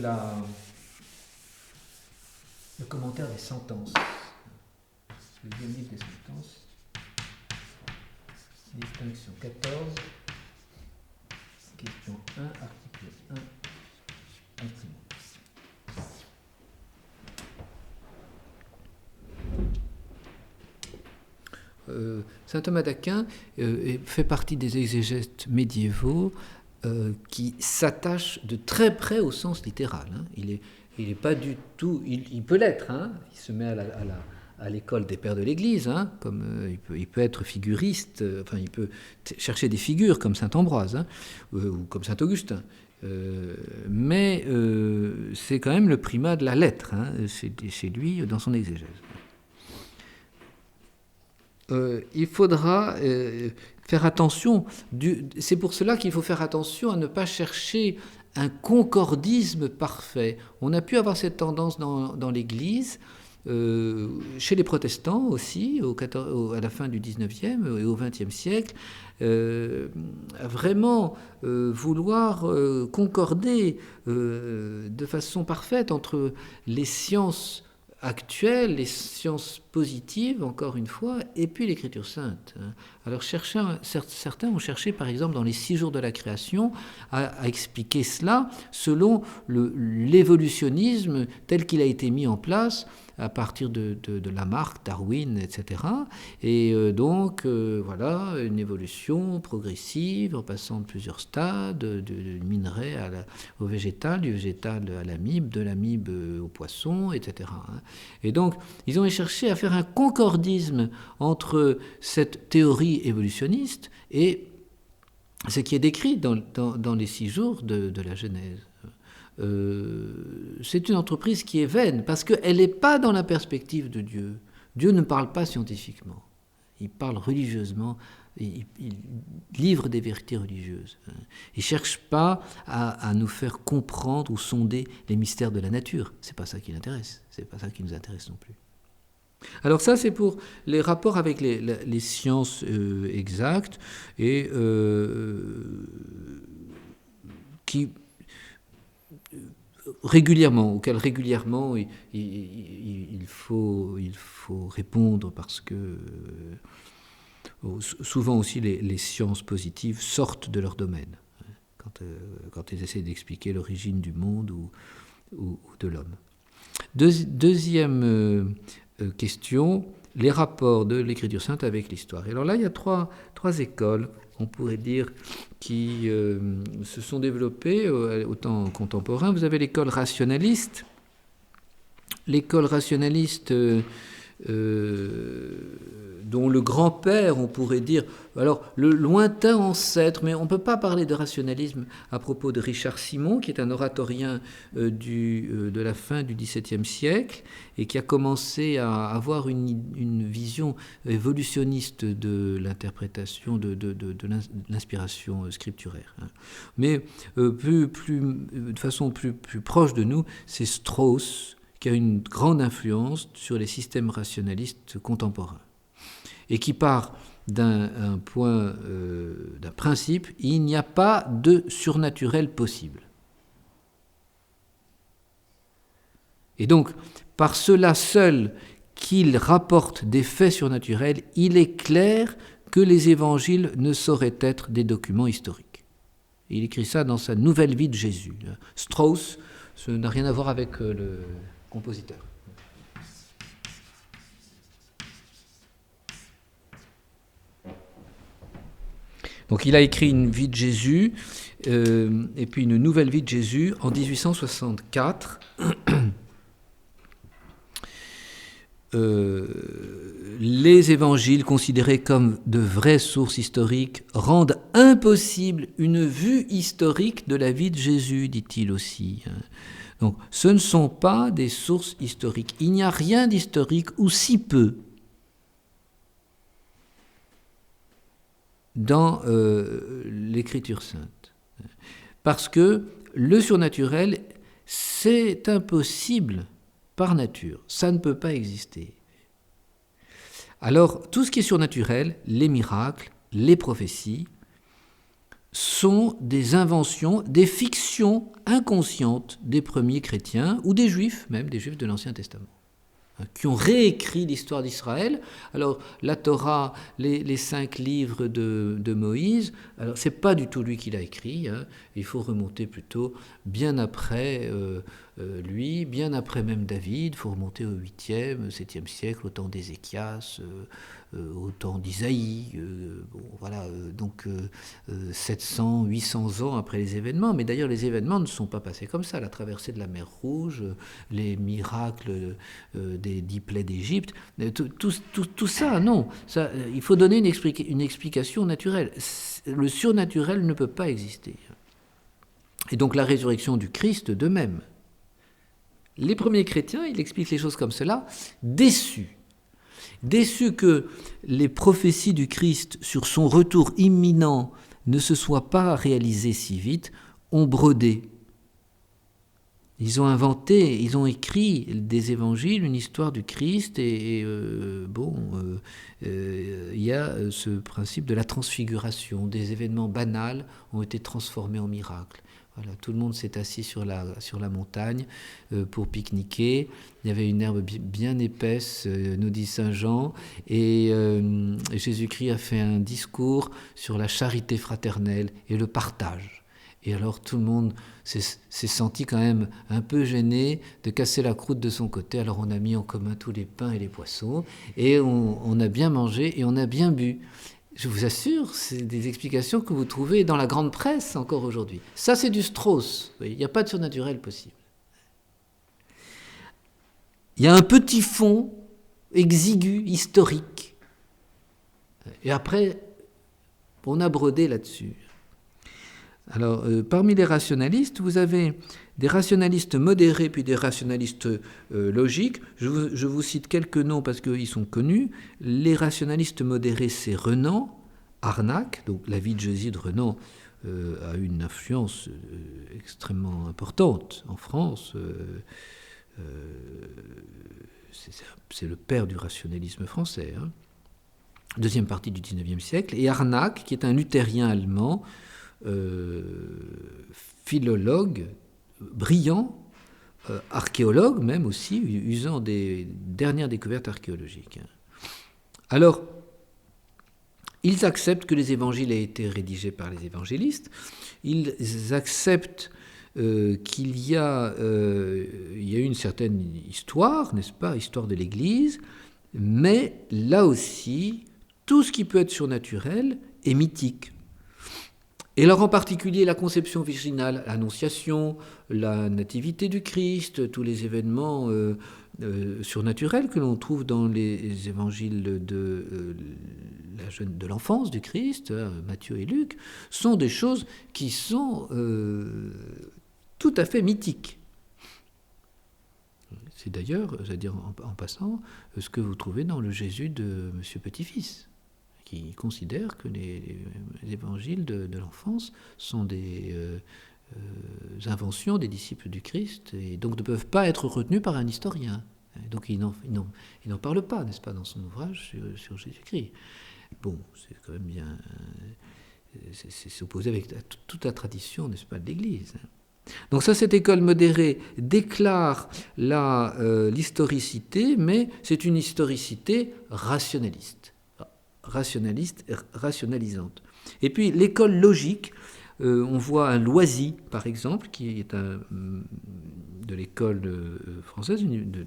S1: le commentaire des sentences. Le deuxième livre des sentences, distinction 14, question 1, article 1, ad primum. Saint Thomas d'Aquin fait partie des exégètes médiévaux qui s'attachent de très près au sens littéral. Hein. Il est pas du tout, il peut l'être. Hein. Il se met à l'école des pères de l'Église, hein, comme il peut être figuriste. Enfin, il peut chercher des figures comme saint Ambroise, hein, ou comme saint Augustin. Mais c'est quand même le primat de la lettre, hein, chez lui dans son exégèse. Il faudra faire attention, c'est pour cela qu'il faut faire attention à ne pas chercher un concordisme parfait. On a pu avoir cette tendance dans l'Église, chez les protestants aussi, à la fin du XIXe et au XXe siècle, à vraiment vouloir concorder de façon parfaite entre les sciences actuelles, les sciences positives, encore une fois, et puis l'Écriture sainte. Alors certains ont cherché, par exemple, dans les 6 jours de la création, à expliquer cela selon l'évolutionnisme tel qu'il a été mis en place à partir de Lamarck, Darwin, etc. Et donc, voilà, une évolution progressive en passant de plusieurs stades, du minerai au végétal, du végétal à l'amibe, de l'amibe au poisson, etc. Et donc, ils ont cherché à faire un concordisme entre cette théorie évolutionniste et ce qui est décrit dans les 6 jours de la Genèse. C'est une entreprise qui est vaine parce qu'elle n'est pas dans la perspective de Dieu. Dieu ne parle pas scientifiquement, il parle religieusement, il livre des vérités religieuses. Il ne cherche pas à nous faire comprendre ou sonder les mystères de la nature. C'est pas ça qui l'intéresse, c'est pas ça qui nous intéresse non plus. Alors ça, c'est pour les rapports avec les sciences exactes et auquel régulièrement il faut répondre parce que souvent aussi les sciences positives sortent de leur domaine quand ils essaient d'expliquer l'origine du monde ou de l'homme. Deuxième question, les rapports de l'Écriture sainte avec l'histoire. Et alors là, il y a trois écoles, on pourrait dire, qui se sont développées au temps contemporain. Vous avez l'école rationaliste. L'école rationaliste dont le grand-père, on pourrait dire, alors le lointain ancêtre, mais on ne peut pas parler de rationalisme à propos de Richard Simon, qui est un oratorien de la fin du XVIIe siècle, et qui a commencé à avoir une vision évolutionniste de l'interprétation, de l'inspiration scripturaire. Mais de façon plus proche de nous, c'est Strauss, qui a une grande influence sur les systèmes rationalistes contemporains et qui part d'un principe, il n'y a pas de surnaturel possible. Et donc, par cela seul qu'il rapporte des faits surnaturels, il est clair que les évangiles ne sauraient être des documents historiques. Il écrit ça dans sa Nouvelle vie de Jésus. Strauss, ça n'a rien à voir avec compositeur. Donc il a écrit une vie de Jésus et puis une nouvelle vie de Jésus en 1864. Les évangiles, considérés comme de vraies sources historiques, rendent impossible une vue historique de la vie de Jésus, dit-il aussi. Donc ce ne sont pas des sources historiques. Il n'y a rien d'historique, ou si peu, dans l'Écriture sainte. Parce que le surnaturel, c'est impossible par nature. Ça ne peut pas exister. Alors, tout ce qui est surnaturel, les miracles, les prophéties, sont des inventions, des fictions inconscientes des premiers chrétiens, ou des juifs, même des juifs de l'Ancien Testament, qui ont réécrit l'histoire d'Israël. Alors, la Torah, les 5 livres de Moïse, alors c'est pas du tout lui qui l'a écrit, il faut remonter plutôt bien après lui, bien après même David, il faut remonter au 8e, 7e siècle, au temps d'Ézéchias, au temps d'Isaïe, donc 700, 800 ans après les événements. Mais d'ailleurs, les événements ne sont pas passés comme ça. La traversée de la mer Rouge, les miracles des 10 plaies d'Égypte, tout ça, non. Ça, il faut donner une explication naturelle. Le surnaturel ne peut pas exister. Et donc la résurrection du Christ de même. Les premiers chrétiens, ils expliquent les choses comme cela, déçus que les prophéties du Christ sur son retour imminent ne se soient pas réalisées si vite, ont brodé. Ils ont inventé, ils ont écrit des évangiles, une histoire du Christ, il y a ce principe de la transfiguration. Des événements banals ont été transformés en miracles. Voilà, tout le monde s'est assis sur la montagne pour pique-niquer. Il y avait une herbe bien épaisse, nous dit saint Jean, et Jésus-Christ a fait un discours sur la charité fraternelle et le partage. Et alors tout le monde s'est senti quand même un peu gêné de casser la croûte de son côté. Alors on a mis en commun tous les pains et les poissons, et on a bien mangé et on a bien bu. Je vous assure, c'est des explications que vous trouvez dans la grande presse encore aujourd'hui. Ça, c'est du Strauss. Il n'y a pas de surnaturel possible. Il y a un petit fond exigu, historique. Et après, on a brodé là-dessus. Alors, parmi les rationalistes, vous avez des rationalistes modérés puis des rationalistes logiques. Je vous cite quelques noms parce qu'ils sont connus. Les rationalistes modérés, c'est Renan, Arnac. Donc la vie de Jésus de Renan a une influence extrêmement importante en France. C'est le père du rationalisme français. Deuxième partie du XIXe siècle. Et Arnac, qui est un luthérien allemand, philologue, brillant, archéologue même aussi, usant des dernières découvertes archéologiques. Alors, ils acceptent que les évangiles aient été rédigés par les évangélistes, ils acceptent qu'il y a une certaine histoire, n'est-ce pas, histoire de l'Église, mais là aussi, tout ce qui peut être surnaturel est mythique. Et alors en particulier la conception virginale, l'Annonciation, la nativité du Christ, tous les événements surnaturels que l'on trouve dans les évangiles de l'enfance du Christ, Matthieu et Luc, sont des choses qui sont tout à fait mythiques. C'est d'ailleurs, c'est-à-dire en passant, ce que vous trouvez dans le Jésus de Monsieur Petit-Fils, qui considère que les évangiles de l'enfance sont des inventions des disciples du Christ et donc ne peuvent pas être retenus par un historien. Donc il n'en parle pas, n'est-ce pas, dans son ouvrage sur Jésus-Christ. Bon, c'est quand même bien... c'est s'opposer avec toute la tradition, n'est-ce pas, de l'Église. Donc ça, cette école modérée déclare l'historicité, mais c'est une historicité rationaliste, rationalisante. Et puis l'école logique, on voit un Loisy, par exemple, qui est l'école française, de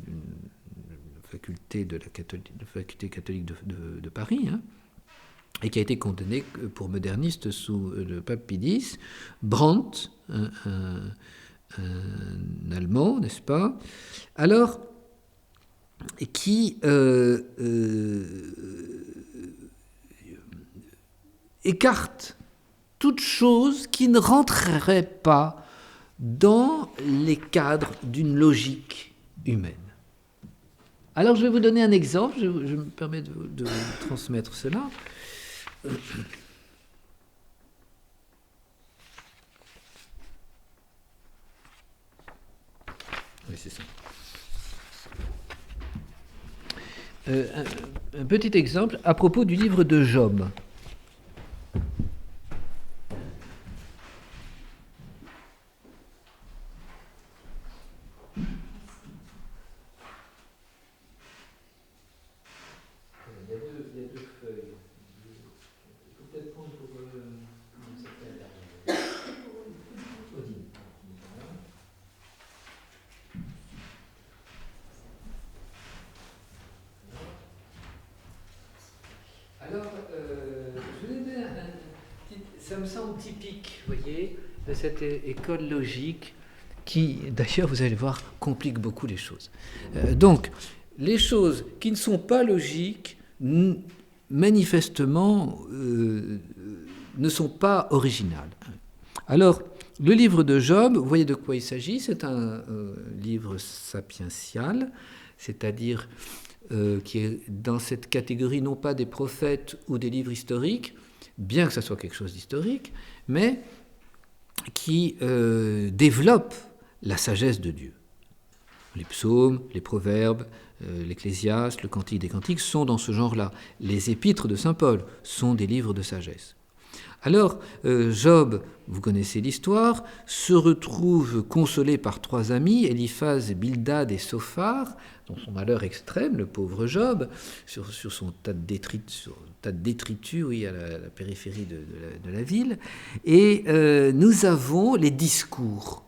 S1: faculté de la faculté catholique de Paris, hein, et qui a été condamné pour moderniste sous le pape Pie X. Brandt, un Allemand, n'est-ce pas? Alors, qui écarte toute chose qui ne rentrerait pas dans les cadres d'une logique humaine. Alors, je vais vous donner un exemple, je me permets de vous transmettre cela. Oui, c'est ça. Un petit exemple à propos du livre de Job. Ça me semble typique, vous voyez, de cette école logique qui, d'ailleurs, vous allez voir, complique beaucoup les choses. Donc, les choses qui ne sont pas logiques, manifestement, ne sont pas originales. Alors, le livre de Job, vous voyez de quoi il s'agit, c'est un livre sapiential, c'est-à-dire qui est dans cette catégorie non pas des prophètes ou des livres historiques, bien que ça soit quelque chose d'historique, mais qui développe la sagesse de Dieu. Les psaumes, les proverbes, l'Ecclésiaste, le Cantique des Cantiques sont dans ce genre-là. Les épîtres de saint Paul sont des livres de sagesse. Alors, Job, vous connaissez l'histoire, se retrouve consolé par 3 amis, Éliphaz, Bildad et Sophar, dans son malheur extrême, le pauvre Job, sur son tas de détritus, oui, à la périphérie de la ville. Et nous avons les discours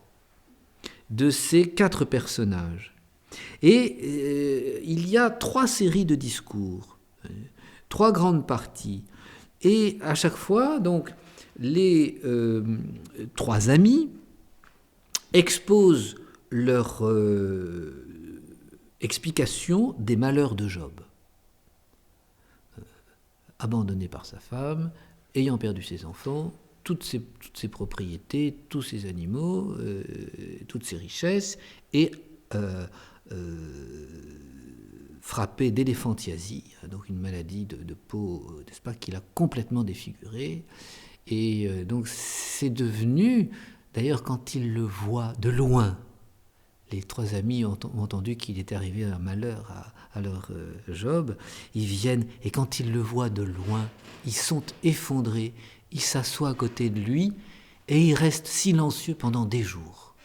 S1: de ces 4 personnages. Et il y a 3 séries de discours, 3 grandes parties. Et à chaque fois, donc, les 3 amis exposent leur explication des malheurs de Job. Abandonné par sa femme, ayant perdu ses enfants, toutes ses propriétés, tous ses animaux, toutes ses richesses, et frappé d'éléphantiasie, donc une maladie de peau, n'est-ce pas, qui l'a complètement défiguré. Et donc c'est devenu, d'ailleurs quand il le voit de loin, les 3 amis ont entendu qu'il était arrivé un malheur à leur Job, ils viennent, et quand ils le voient de loin, ils sont effondrés, ils s'assoient à côté de lui, et ils restent silencieux pendant des jours.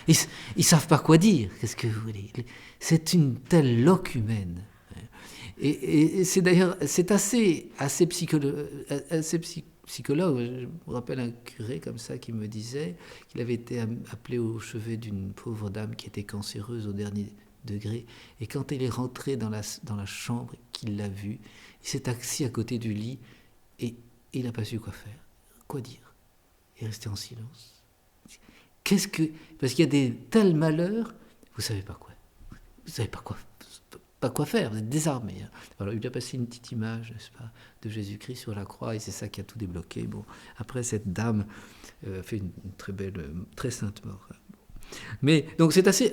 S1: Ils savent pas quoi dire. Qu'est-ce que vous voulez ? C'est une telle loque humaine. Et c'est d'ailleurs, c'est assez psychologue. Je me rappelle un curé comme ça qui me disait qu'il avait été appelé au chevet d'une pauvre dame qui était cancéreuse au dernier degré. Et quand il est rentré dans la chambre, qu'il l'a vue, il s'est assis à côté du lit et il n'a pas su quoi faire. Quoi dire ? Il est resté en silence. Parce qu'il y a des tels malheurs, vous savez pas quoi. Vous savez pas quoi faire, vous êtes désarmé. Hein. Alors il a passé une petite image, n'est-ce pas, de Jésus-Christ sur la croix, et c'est ça qui a tout débloqué. Bon, après cette dame fait une très belle, très sainte mort. Mais donc c'est assez.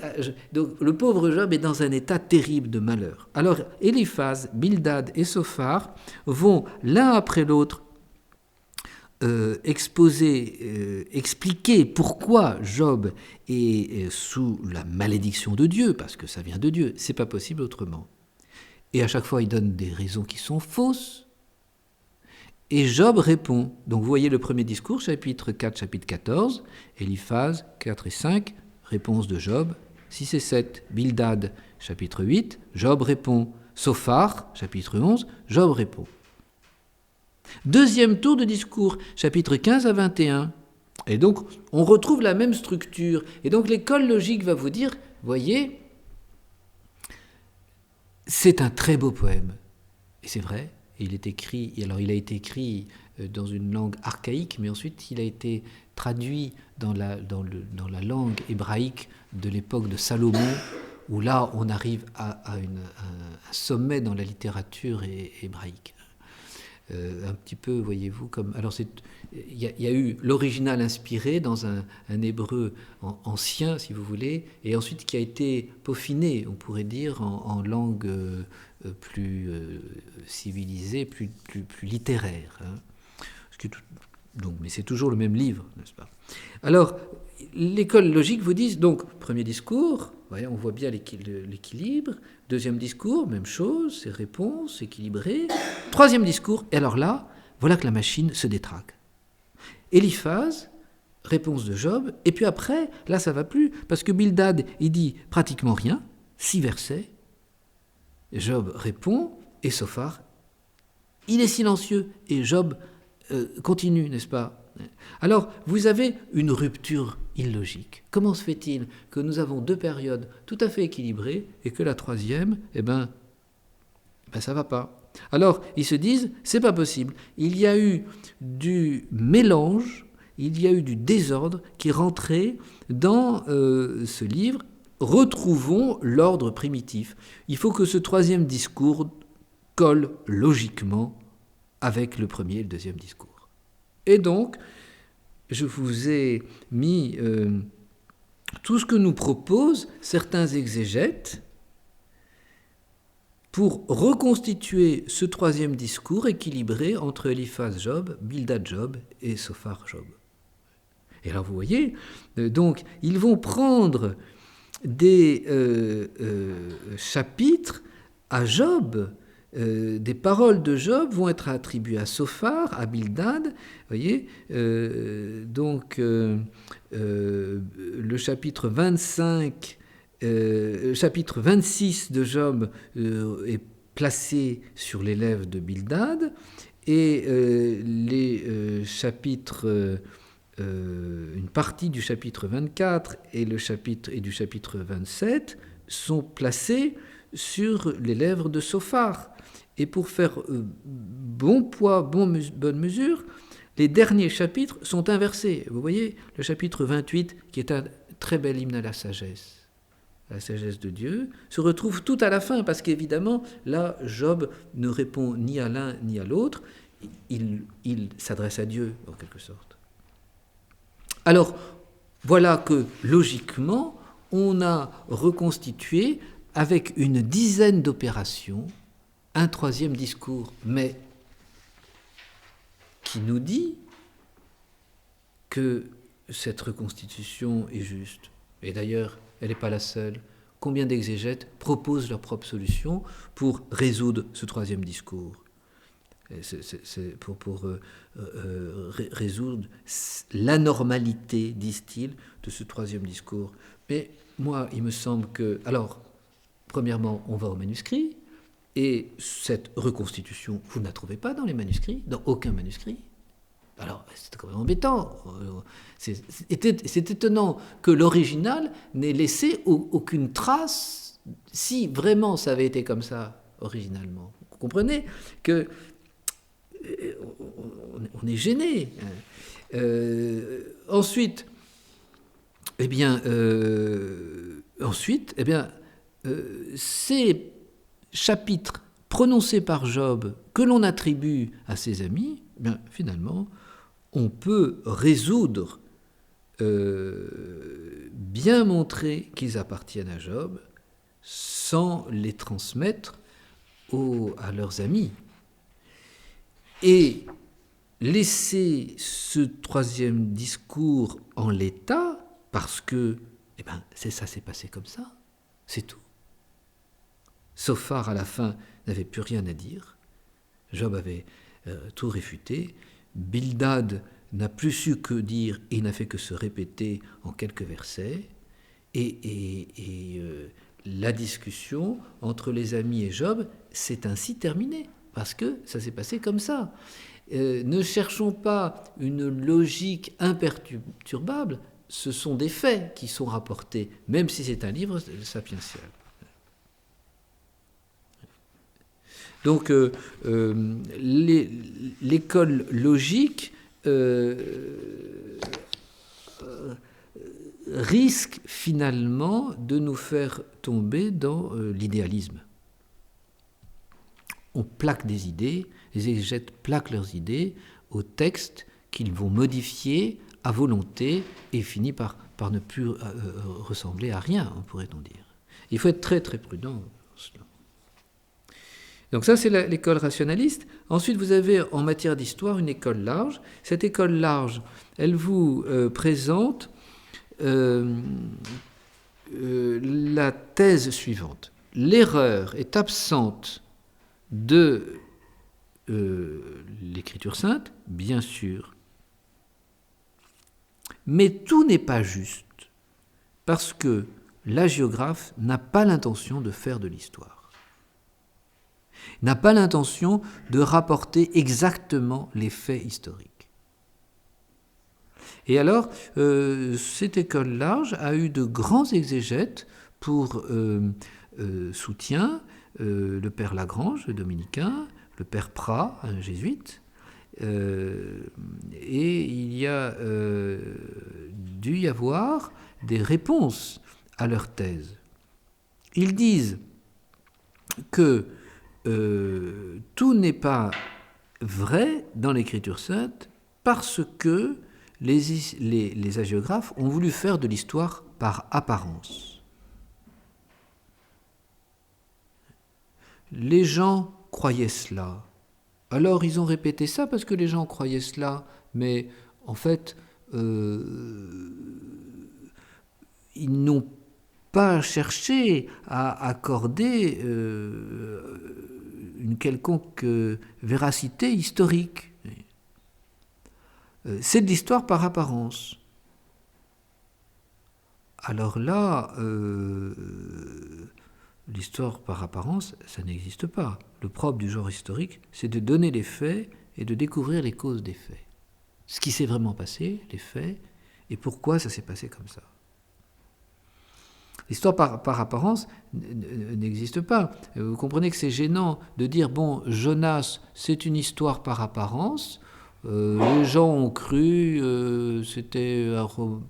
S1: Donc le pauvre Job est dans un état terrible de malheur. Alors Éliphaz, Bildad et Sophar vont l'un après l'autre expliquer pourquoi Job est sous la malédiction de Dieu, parce que ça vient de Dieu, c'est pas possible autrement. Et à chaque fois, il donne des raisons qui sont fausses. Et Job répond. Donc vous voyez le premier discours, chapitre 4, chapitre 14, Éliphaz 4 et 5, réponse de Job, 6 et 7, Bildad, chapitre 8, Job répond. Sophar, chapitre 11, Job répond. Deuxième tour de discours, chapitre 15 à 21. Et donc, on retrouve la même structure. Et donc, l'école logique va vous dire, voyez, c'est un très beau poème. Et c'est vrai, il est écrit, alors il a été écrit dans une langue archaïque, mais ensuite il a été traduit dans la langue hébraïque de l'époque de Salomon, où là on arrive à un sommet dans la littérature hébraïque. Un petit peu, voyez-vous, comme... Alors il y a eu l'original inspiré dans un hébreu ancien, si vous voulez, et ensuite qui a été peaufiné, on pourrait dire, en langue plus civilisée, plus littéraire. Hein. Donc, mais c'est toujours le même livre, n'est-ce pas? Alors, l'école logique vous dit, donc, premier discours, voyez, on voit bien l'équilibre. Deuxième discours, même chose, c'est réponse, équilibré. Troisième discours, et alors là, voilà que la machine se détraque. Éliphaz, réponse de Job, et puis après, là ça va plus, parce que Bildad, il dit pratiquement rien, 6 versets. Job répond, et Sophar, il est silencieux, et Job continue, n'est-ce pas? Alors, vous avez une rupture illogique. Comment se fait-il que nous avons 2 périodes tout à fait équilibrées et que la troisième, ça va pas? Alors, ils se disent, c'est pas possible. Il y a eu du mélange, il y a eu du désordre qui est rentré dans ce livre. Retrouvons l'ordre primitif. Il faut que ce troisième discours colle logiquement avec le premier et le deuxième discours. Et donc, je vous ai mis tout ce que nous proposent certains exégètes pour reconstituer ce troisième discours équilibré entre Éliphaz Job, Bildad Job et Sophar Job. Et alors vous voyez, donc ils vont prendre des chapitres à Job, des paroles de Job vont être attribuées à Sophar, à Bildad, vous voyez, donc le chapitre 25, chapitre 26 de Job est placé sur les lèvres de Bildad, et les chapitres, une partie du chapitre 24 et du chapitre 27 sont placés sur les lèvres de Sophar. Et pour faire bon poids, bonne mesure, les derniers chapitres sont inversés. Vous voyez, le chapitre 28, qui est un très bel hymne à la sagesse de Dieu, se retrouve tout à la fin, parce qu'évidemment, là, Job ne répond ni à l'un ni à l'autre, il s'adresse à Dieu, en quelque sorte. Alors, voilà que, logiquement, on a reconstitué, avec une dizaine d'opérations, un troisième discours, mais qui nous dit que cette reconstitution est juste. Et d'ailleurs, elle n'est pas la seule. Combien d'exégètes proposent leur propre solution pour résoudre ce troisième discours? C'est pour résoudre l'anormalité, disent-ils, de ce troisième discours. Mais moi, il me semble que... Alors, premièrement, on va au manuscrit, et cette reconstitution, vous ne la trouvez pas dans les manuscrits, dans aucun manuscrit. Alors, c'est quand même embêtant. C'est étonnant que l'original n'ait laissé aucune trace, si vraiment ça avait été comme ça, originalement. Vous comprenez que on est gêné. Ensuite, ces chapitres prononcés par Job que l'on attribue à ses amis, finalement, on peut résoudre, bien montrer qu'ils appartiennent à Job sans les transmettre à leurs amis. Et laisser ce troisième discours en l'état, parce que ça s'est passé comme ça, c'est tout. Sophar, à la fin, n'avait plus rien à dire. Job avait tout réfuté. Bildad n'a plus su que dire et n'a fait que se répéter en quelques versets. Et la discussion entre les amis et Job s'est ainsi terminée, parce que ça s'est passé comme ça. Ne cherchons pas une logique imperturbable, ce sont des faits qui sont rapportés, même si c'est un livre sapientiel. Donc, l'école logique risque finalement de nous faire tomber dans l'idéalisme. On plaque des idées, les exégètes plaquent leurs idées au texte qu'ils vont modifier à volonté et finit par ne plus ressembler à rien, pourrait-on dire. Il faut être très très prudent. Donc ça, c'est l'école rationaliste. Ensuite, vous avez en matière d'histoire une école large. Cette école large, elle vous présente la thèse suivante. L'erreur est absente de l'écriture sainte, bien sûr. Mais tout n'est pas juste, parce que l'hagiographe n'a pas l'intention de faire de l'histoire. N'a pas l'intention de rapporter exactement les faits historiques. Et alors, cette école large a eu de grands exégètes pour soutien, le père Lagrange, le dominicain, le père Prat, un jésuite, et il y a dû y avoir des réponses à leur thèse. Ils disent que tout n'est pas vrai dans l'écriture sainte parce que les hagiographes ont voulu faire de l'histoire par apparence. Les gens croyaient cela. Alors ils ont répété ça parce que les gens croyaient cela, mais en fait, ils n'ont pas cherché à accorder une quelconque véracité historique. C'est de l'histoire par apparence. Alors là, l'histoire par apparence, ça n'existe pas. Le propre du genre historique, c'est de donner les faits et de découvrir les causes des faits. Ce qui s'est vraiment passé, les faits, et pourquoi ça s'est passé comme ça. L'histoire par apparence n'existe pas. Vous comprenez que c'est gênant de dire, bon, Jonas, c'est une histoire par apparence, les gens ont cru, c'était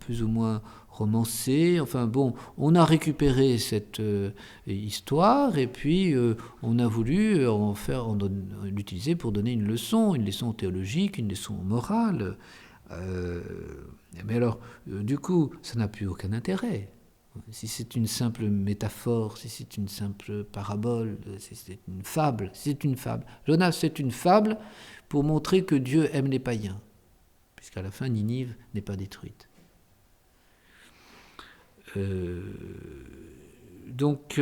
S1: plus ou moins romancé, enfin bon, on a récupéré cette histoire et puis on a voulu l'utiliser pour donner une leçon théologique, une leçon morale. Mais alors, du coup, ça n'a plus aucun intérêt. Si c'est une simple métaphore, si c'est une simple parabole, si c'est une fable, Jonas, c'est une fable pour montrer que Dieu aime les païens, puisqu'à la fin, Ninive n'est pas détruite. Donc,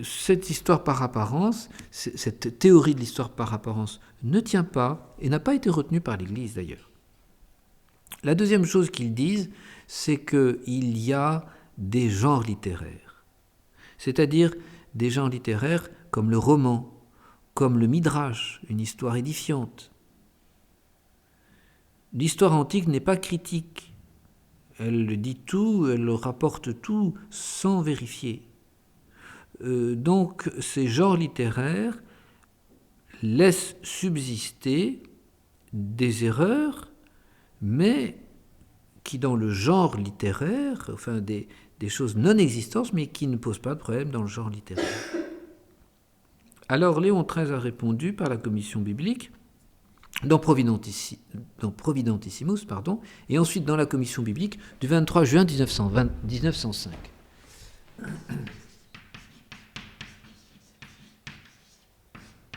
S1: cette histoire par apparence, cette théorie de l'histoire par apparence ne tient pas et n'a pas été retenue par l'Église d'ailleurs. La deuxième chose qu'ils disent, c'est qu'il y a des genres littéraires, c'est-à-dire des genres littéraires comme le roman, comme le midrash, une histoire édifiante. L'histoire antique n'est pas critique, elle dit tout, elle rapporte tout sans vérifier. Donc ces genres littéraires laissent subsister des erreurs, mais qui dans le genre littéraire, enfin des choses non existantes, mais qui ne posent pas de problème dans le genre littéraire. Alors Léon XIII a répondu par la commission biblique, dans Providentissimus, et ensuite dans la commission biblique du 23 juin 1905.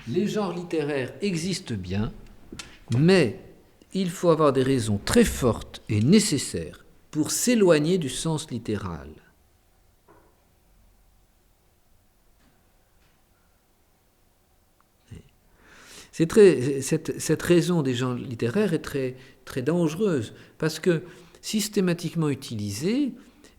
S1: Les genres littéraires existent bien, mais il faut avoir des raisons très fortes et nécessaires pour s'éloigner du sens littéral. Cette raison des genres littéraires est très, très dangereuse, parce que systématiquement utilisée,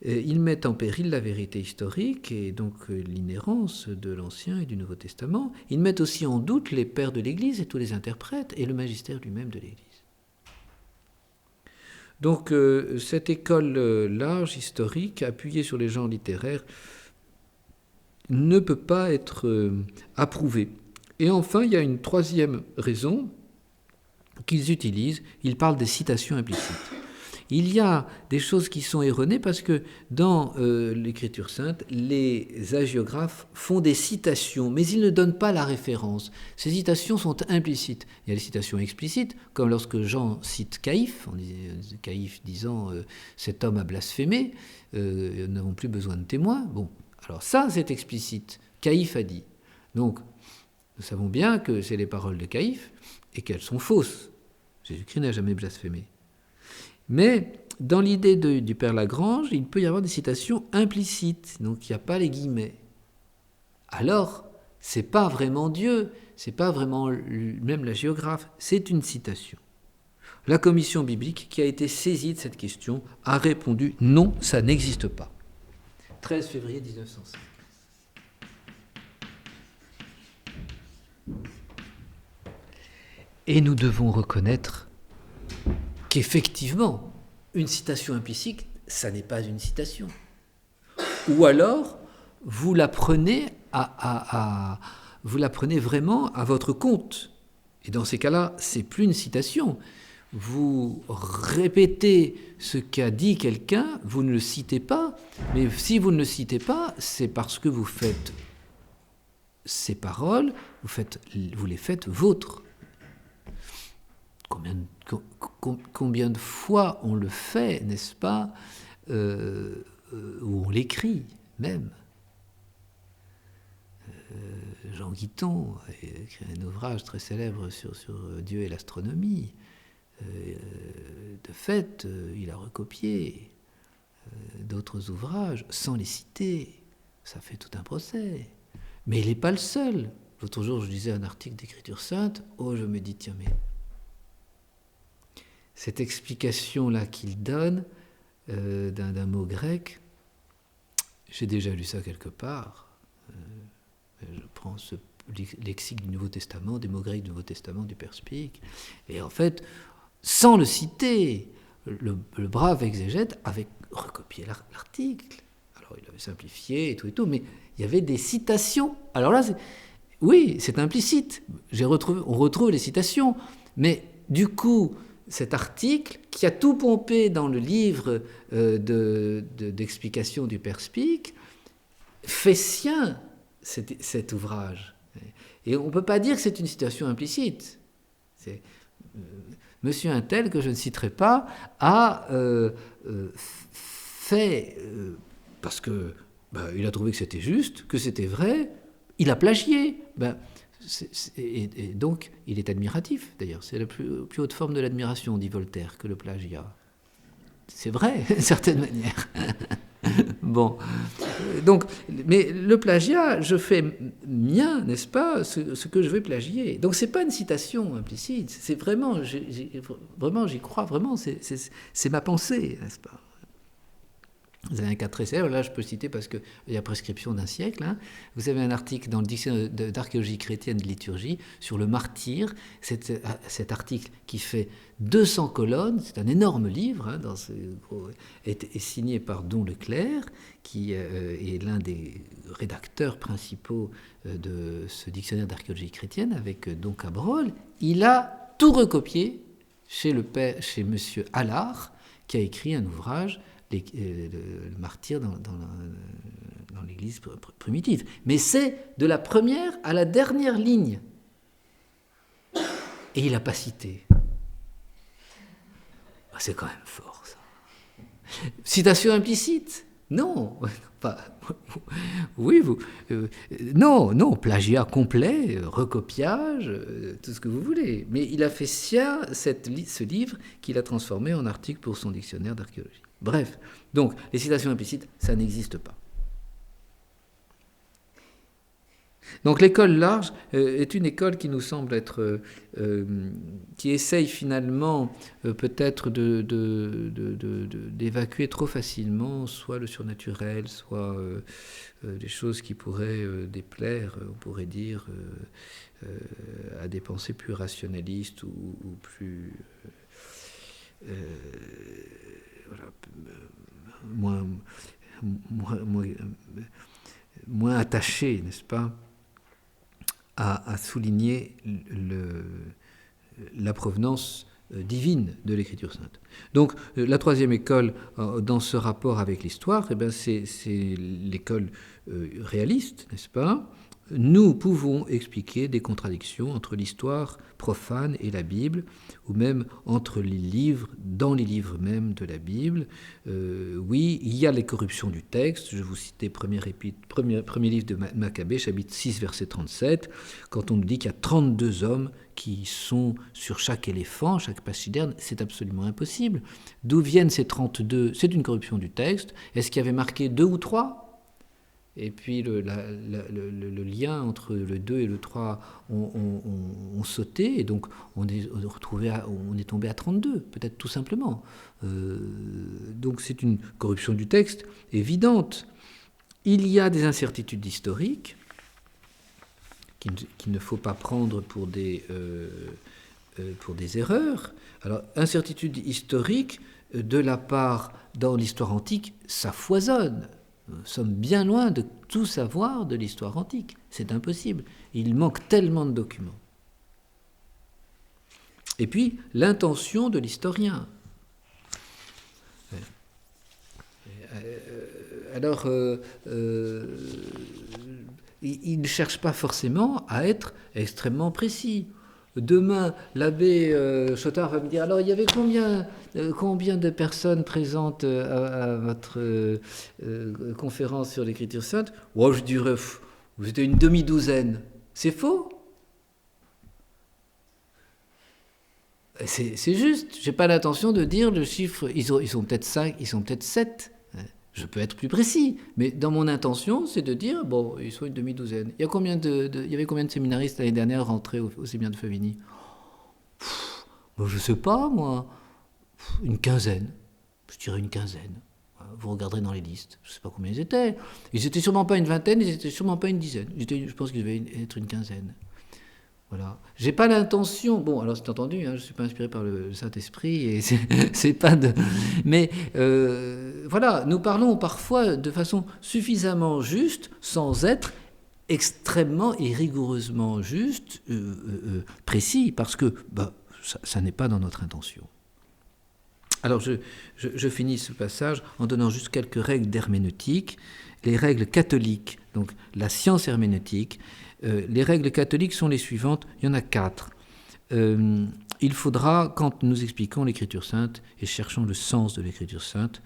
S1: ils mettent en péril la vérité historique et donc l'inhérence de l'Ancien et du Nouveau Testament. Ils mettent aussi en doute les pères de l'Église et tous les interprètes et le magistère lui-même de l'Église. Donc cette école large, historique, appuyée sur les genres littéraires, ne peut pas être approuvée. Et enfin, il y a une troisième raison qu'ils utilisent, ils parlent des citations implicites. Il y a des choses qui sont erronées parce que dans l'Écriture sainte, les hagiographes font des citations, mais ils ne donnent pas la référence. Ces citations sont implicites. Il y a des citations explicites, comme lorsque Jean cite Caïphe, Caïphe disant cet homme a blasphémé, nous n'avons plus besoin de témoins. Bon, alors ça c'est explicite. Caïphe a dit. Donc, nous savons bien que c'est les paroles de Caïphe et qu'elles sont fausses. Jésus-Christ n'a jamais blasphémé. Mais dans l'idée du Père Lagrange, il peut y avoir des citations implicites, donc il n'y a pas les guillemets. Alors, ce n'est pas vraiment Dieu, ce n'est pas vraiment même la géographe, c'est une citation. La commission biblique qui a été saisie de cette question a répondu « Non, ça n'existe pas ». 13 février 1905. Et nous devons reconnaître qu'effectivement, une citation implicite, ça n'est pas une citation. Ou alors, vous la prenez vraiment à votre compte. Et dans ces cas-là, c'est plus une citation. Vous répétez ce qu'a dit quelqu'un, vous ne le citez pas, mais si vous ne le citez pas, c'est parce que vous faites ces paroles, vous les faites vôtres. Combien de fois on le fait, n'est-ce pas, ou on l'écrit même. Jean Guiton a écrit un ouvrage très célèbre sur Dieu et l'astronomie. De fait, il a recopié d'autres ouvrages sans les citer. Ça fait tout un procès. Mais il n'est pas le seul. L'autre jour, je lisais un article d'Écriture sainte. Oh, je me dis, tiens, mais cette explication-là qu'il donne d'un mot grec, j'ai déjà lu ça quelque part. Je prends ce lexique du Nouveau Testament, des mots grecs du Nouveau Testament, du Perspique, et en fait, sans le citer, le brave exégète avait recopié l'article. Alors il avait simplifié et tout, mais il y avait des citations. Alors là, oui, c'est implicite. On retrouve les citations, mais du coup, cet article, qui a tout pompé dans le livre d'explication du Perspique, fait sien cet ouvrage. Et on ne peut pas dire que c'est une citation implicite. C'est Monsieur Untel, que je ne citerai pas, a fait, parce que il a trouvé que c'était juste, que c'était vrai, il a plagié. Et donc, il est admiratif, d'ailleurs. C'est la plus haute forme de l'admiration, dit Voltaire, que le plagiat. C'est vrai, d'une certaine manière. Bon. Donc, mais le plagiat, je fais mien, n'est-ce pas, ce que je vais plagier. Donc, ce n'est pas une citation implicite. C'est vraiment, j'y crois, vraiment, c'est ma pensée, n'est-ce pas. Vous avez un cas très célèbre, là je peux citer parce qu'il y a prescription d'un siècle. Vous avez un article dans le dictionnaire d'archéologie chrétienne de liturgie sur le martyr. Cet article qui fait 200 colonnes, c'est un énorme livre, est signé par Don Leclerc, qui est l'un des rédacteurs principaux de ce dictionnaire d'archéologie chrétienne, avec Don Cabrol. Il a tout recopié chez monsieur Allard, qui a écrit un ouvrage, le martyr dans l'Église primitive. Mais c'est de la première à la dernière ligne. Et il n'a pas cité. C'est quand même fort, ça. Citation implicite? Non. Oui, non, plagiat complet, recopiage, tout ce que vous voulez. Mais il a fait sien ce livre qu'il a transformé en article pour son dictionnaire d'archéologie. Bref, donc, les citations implicites, ça n'existe pas. Donc l'école large est une école qui nous semble être, qui essaye finalement peut-être d'évacuer trop facilement soit le surnaturel, soit des choses qui pourraient déplaire, on pourrait dire, à des pensées plus rationalistes ou plus voilà, moins attachées, n'est-ce pas, à souligner la provenance divine de l'Écriture sainte. Donc la troisième école dans ce rapport avec l'histoire, c'est l'école réaliste, n'est-ce pas ? Nous pouvons expliquer des contradictions entre l'histoire profane et la Bible, ou même entre les livres, dans les livres même de la Bible. Oui, il y a les corruptions du texte. Je vous citais premier livre de Maccabée, chapitre 6, verset 37, quand on nous dit qu'il y a 32 hommes qui sont sur chaque éléphant, chaque pachyderme, c'est absolument impossible. D'où viennent ces 32 ? C'est une corruption du texte. Est-ce qu'il y avait marqué 2 ou 3 ? Et puis le lien entre le 2 et le 3 ont sauté, et donc on est tombé à 32, peut-être tout simplement. Donc c'est une corruption du texte évidente. Il y a des incertitudes historiques qu'il ne faut pas prendre pour des erreurs. Alors, incertitude historique, de la part, dans l'histoire antique, ça foisonne. Nous sommes bien loin de tout savoir de l'histoire antique. C'est impossible. Il manque tellement de documents. Et puis, l'intention de l'historien. Alors, il ne cherche pas forcément à être extrêmement précis. Demain, l'abbé Chotard va me dire, alors il y avait combien de personnes présentes à votre conférence sur l'Écriture sainte ? Oh, je dirais, vous étiez une demi-douzaine. C'est faux ? C'est juste. Je n'ai pas l'intention de dire le chiffre, ils sont peut-être 5, ils sont peut-être 7. Je peux être plus précis, mais dans mon intention, c'est de dire, bon, ils sont une demi-douzaine. Il y avait combien de séminaristes l'année dernière rentrés au séminaire de Favigny ? Je ne sais pas, moi. Une quinzaine. Je dirais une quinzaine. Vous regarderez dans les listes. Je ne sais pas combien ils étaient. Ils n'étaient sûrement pas une vingtaine, ils n'étaient sûrement pas une dizaine. Je pense qu'ils devaient être une quinzaine. Voilà. J'ai pas l'intention. Bon, alors c'est entendu, je suis pas inspiré par le Saint-Esprit et c'est pas de. Mais voilà, nous parlons parfois de façon suffisamment juste, sans être extrêmement et rigoureusement juste, précis, parce que ça n'est pas dans notre intention. Alors je finis ce passage en donnant juste quelques règles d'herméneutique, les règles catholiques, donc la science herméneutique. Les règles catholiques sont les suivantes, il y en a 4. Il faudra, quand nous expliquons l'Écriture sainte et cherchons le sens de l'Écriture sainte,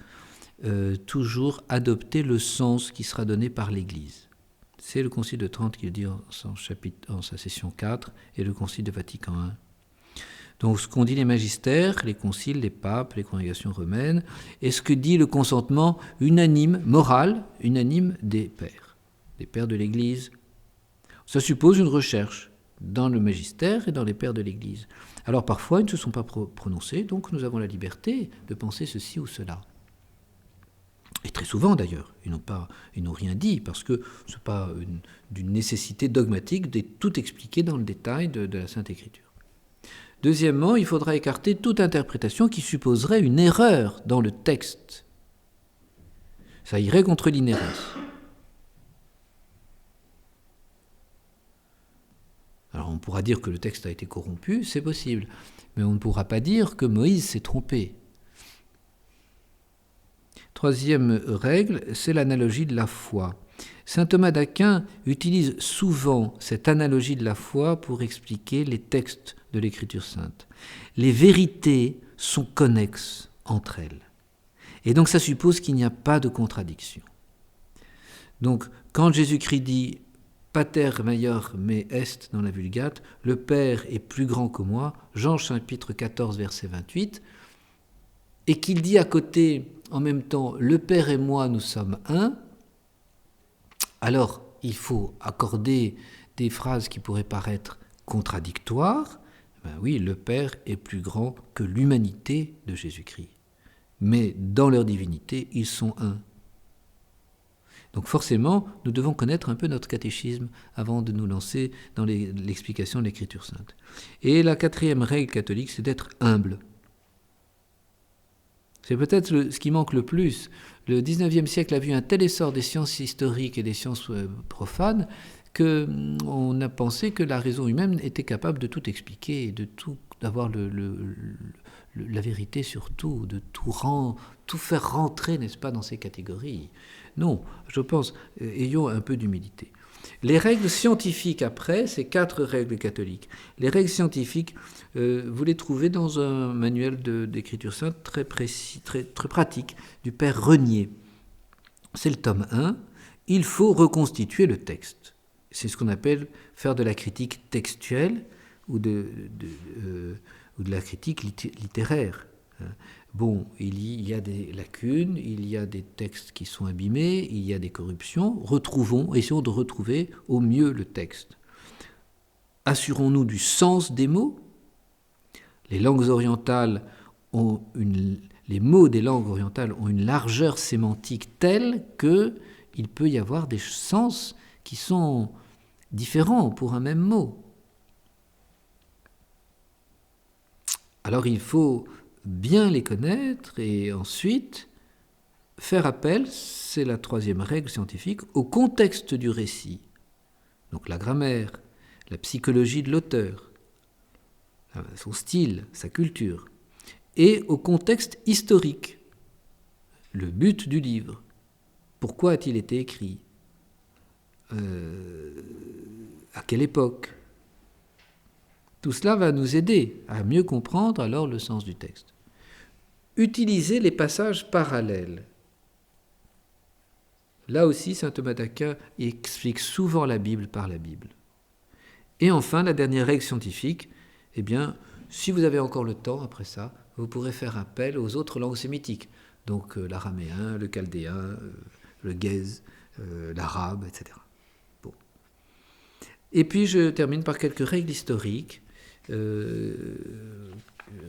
S1: toujours adopter le sens qui sera donné par l'Église. C'est le Concile de Trente qui le dit en sa session 4 et le Concile de Vatican I. Donc ce qu'ont dit les magistères, les conciles, les papes, les congrégations romaines, et ce que dit le consentement unanime, moral, unanime des pères de l'Église. Ça suppose une recherche dans le magistère et dans les pères de l'Église. Alors parfois, ils ne se sont pas prononcés, donc nous avons la liberté de penser ceci ou cela. Et très souvent d'ailleurs, ils n'ont rien dit, parce que ce n'est pas d'une nécessité dogmatique de tout expliquer dans le détail de la Sainte Écriture. Deuxièmement, il faudra écarter toute interprétation qui supposerait une erreur dans le texte. Ça irait contre l'inhérence. Alors on pourra dire que le texte a été corrompu, c'est possible, mais on ne pourra pas dire que Moïse s'est trompé. Troisième règle, c'est l'analogie de la foi. Saint Thomas d'Aquin utilise souvent cette analogie de la foi pour expliquer les textes de l'Écriture sainte. Les vérités sont connexes entre elles. Et donc ça suppose qu'il n'y a pas de contradiction. Donc quand Jésus-Christ dit « Pater maior me est » dans la Vulgate, « Le Père est plus grand que moi », Jean chapitre 14, verset 28, et qu'il dit à côté, en même temps, « Le Père et moi, nous sommes un », alors il faut accorder des phrases qui pourraient paraître contradictoires. Ben oui, le Père est plus grand que l'humanité de Jésus-Christ. Mais dans leur divinité, ils sont un. Donc forcément, nous devons connaître un peu notre catéchisme avant de nous lancer dans l'explication de l'Écriture sainte. Et la quatrième règle catholique, c'est d'être humble. C'est peut-être ce qui manque le plus. Le XIXe siècle a vu un tel essor des sciences historiques et des sciences profanes qu'on a pensé que la raison humaine était capable de tout expliquer, de tout, d'avoir la vérité sur tout, de tout faire rentrer, n'est-ce pas, dans ces catégories. Non, je pense, ayons un peu d'humilité. Les règles scientifiques après, c'est 4 règles catholiques. Les règles scientifiques, vous les trouvez dans un manuel d'écriture sainte très précis, très pratique, du père Renier. C'est le tome 1. Il faut reconstituer le texte. C'est ce qu'on appelle faire de la critique textuelle ou de la critique littéraire. Bon, il y a des lacunes, il y a des textes qui sont abîmés, il y a des corruptions. Essayons de retrouver au mieux le texte. Assurons-nous du sens des mots. Les mots des langues orientales ont une largeur sémantique telle qu'il peut y avoir des sens qui sont différents pour un même mot. Alors il faut bien les connaître et ensuite faire appel, c'est la 3e règle scientifique, au contexte du récit. Donc la grammaire, la psychologie de l'auteur, son style, sa culture, et au contexte historique, le but du livre. Pourquoi a-t-il été écrit ? À quelle époque ? Tout cela va nous aider à mieux comprendre alors le sens du texte. Utiliser les passages parallèles. Là aussi, saint Thomas d'Aquin explique souvent la Bible par la Bible. Et enfin, la dernière règle scientifique, eh bien, si vous avez encore le temps après ça, vous pourrez faire appel aux autres langues sémitiques. Donc l'araméen, le chaldéen, le guèze, l'arabe, etc. Bon. Et puis je termine par quelques règles historiques.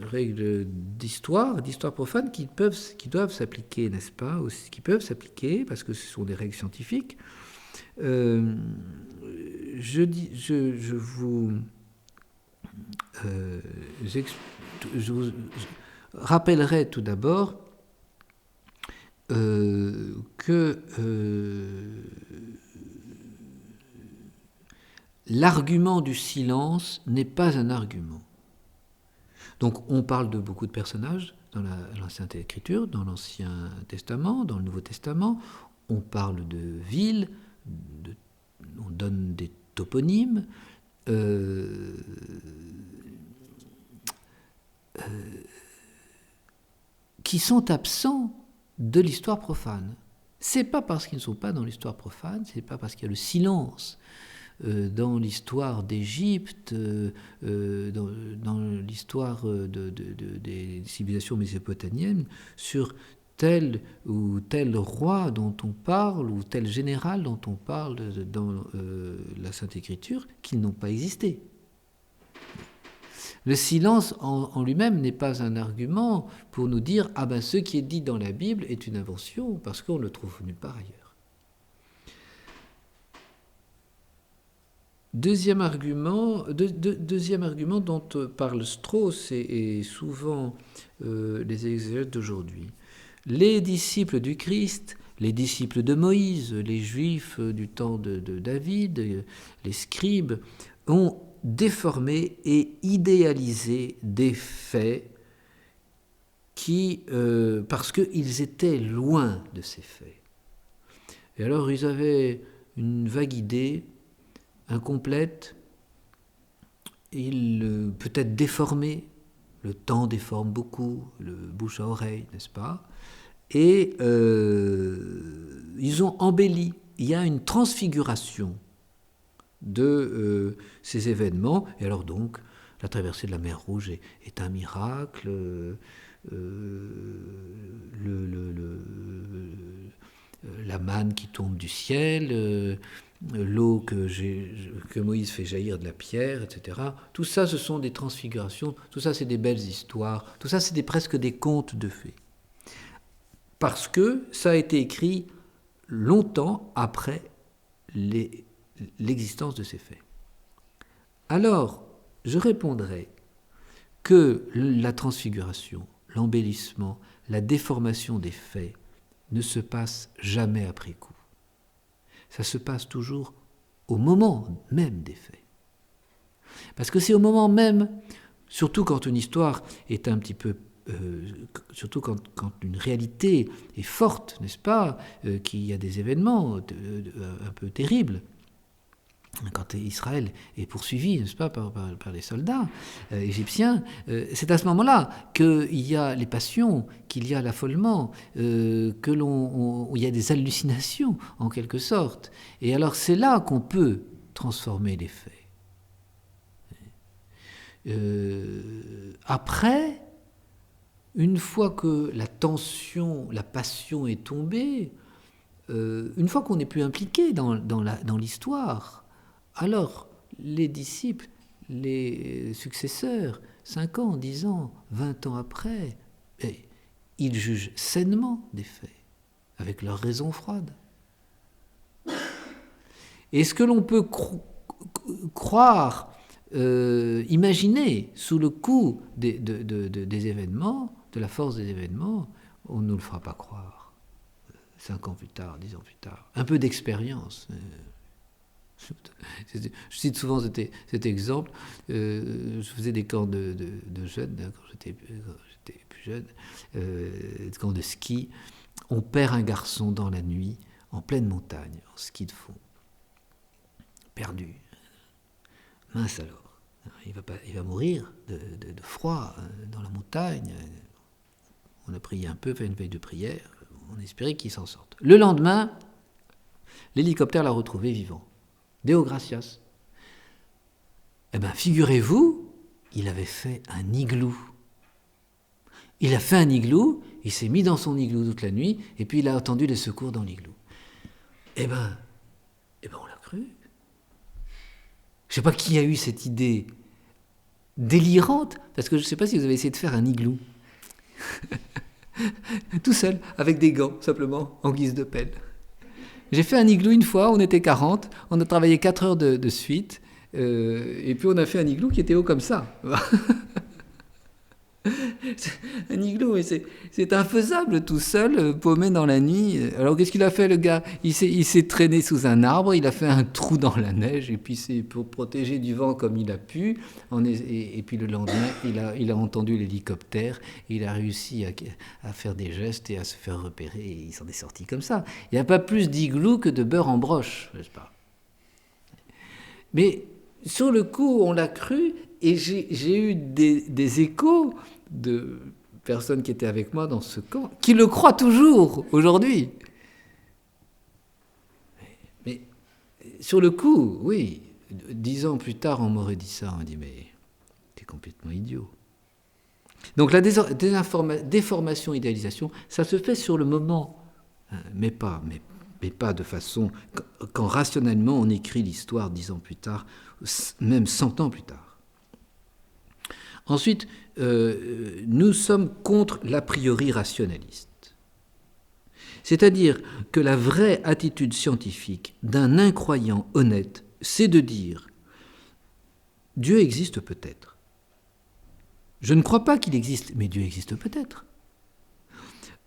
S1: Règles d'histoire profane qui doivent s'appliquer, n'est-ce pas, aussi, qui peuvent s'appliquer parce que ce sont des règles scientifiques. Je vous rappellerai tout d'abord que l'argument du silence n'est pas un argument. Donc on parle de beaucoup de personnages dans l'Ancienne Écriture, dans l'Ancien Testament, dans le Nouveau Testament. On parle de villes, on donne des toponymes. Qui sont absents de l'histoire profane. C'est pas parce qu'ils ne sont pas dans l'histoire profane, c'est pas parce qu'il y a le silence dans l'histoire d'Égypte, dans l'histoire des civilisations mésopotamiennes, sur tel ou tel roi dont on parle, ou tel général dont on parle dans la Sainte Écriture, qu'ils n'ont pas existé. Le silence en lui-même n'est pas un argument pour nous dire « Ah ben ce qui est dit dans la Bible est une invention » parce qu'on le trouve nulle part ailleurs. Deuxième argument dont parle Strauss et souvent les exégètes d'aujourd'hui. Les disciples du Christ, les disciples de Moïse, les Juifs du temps de David, les scribes, ont déformé et idéalisé des faits parce qu'ils étaient loin de ces faits. Et alors ils avaient une vague idée, incomplète, peut-être déformée, le temps déforme beaucoup, le bouche à oreille, n'est-ce pas ? Et ils ont embelli, il y a une transfiguration de ces événements, et alors donc la traversée de la mer Rouge est un miracle, la manne qui tombe du ciel, l'eau que Moïse fait jaillir de la pierre, etc. Tout ça, ce sont des transfigurations, tout ça, c'est des belles histoires, tout ça, c'est presque des contes de fées. Parce que ça a été écrit longtemps après l'existence de ces faits. Alors, je répondrai que la transfiguration, l'embellissement, la déformation des faits ne se passe jamais après coup. Ça se passe toujours au moment même des faits. Parce que c'est au moment même, surtout quand une histoire est un petit peu... surtout quand une réalité est forte, n'est-ce pas, qu'il y a des événements un peu terribles, quand Israël est poursuivi, n'est-ce pas, par les soldats égyptiens, c'est à ce moment-là qu'il y a les passions, qu'il y a l'affolement, qu'il y a des hallucinations, en quelque sorte. Et alors c'est là qu'on peut transformer les faits. Après, une fois que la tension, la passion est tombée, une fois qu'on n'est plus impliqué dans l'histoire, alors les disciples, les successeurs, 5 ans, 10 ans, 20 ans après, ils jugent sainement des faits, avec leur raison froide. Et ce que l'on peut croire, imaginer sous le coup des événements, de la force des événements, on ne nous le fera pas croire. 5 ans plus tard, 10 ans plus tard. Un peu d'expérience. Je cite souvent cet exemple. Je faisais des camps de jeunes quand j'étais plus jeune, des camps de ski. On perd un garçon dans la nuit, en pleine montagne, en ski de fond. Perdu. Mince alors. Il va mourir de froid dans la montagne. On a prié un peu, fait une veille de prière. On espérait qu'il s'en sorte. Le lendemain, l'hélicoptère l'a retrouvé vivant. Deo gratias. Eh bien, figurez-vous, il avait fait un igloo. Il a fait un igloo, il s'est mis dans son igloo toute la nuit, et puis il a attendu les secours dans l'igloo. Eh ben, on l'a cru. Je ne sais pas qui a eu cette idée délirante, parce que je ne sais pas si vous avez essayé de faire un igloo. Tout seul, avec des gants, simplement, en guise de pelle. J'ai fait un igloo une fois, on était 40, on a travaillé 4 heures de suite, et puis on a fait un igloo qui était haut comme ça. Un igloo, mais c'est infaisable tout seul, paumé dans la nuit. Alors qu'est-ce qu'il a fait le gars ? Il s'est traîné sous un arbre, il a fait un trou dans la neige, et puis c'est pour protéger du vent comme il a pu. Et puis le lendemain, il a entendu l'hélicoptère, il a réussi à faire des gestes et à se faire repérer, et il s'en est sorti comme ça. Il n'y a pas plus d'igloo que de beurre en broche, n'est-ce pas ? Mais sur le coup, on l'a cru, et j'ai eu des échos de personnes qui étaient avec moi dans ce camp, qui le croient toujours aujourd'hui. Mais sur le coup, oui, 10 ans plus tard, on m'aurait dit ça, on m'a dit, mais t'es complètement idiot. Donc la déformation, idéalisation, ça se fait sur le moment, mais pas de façon, quand rationnellement on écrit l'histoire 10 ans plus tard, même 100 ans plus tard. Ensuite, nous sommes contre l'a priori rationaliste. C'est-à-dire que la vraie attitude scientifique d'un incroyant honnête, c'est de dire « Dieu existe peut-être. Je ne crois pas qu'il existe, mais Dieu existe peut-être.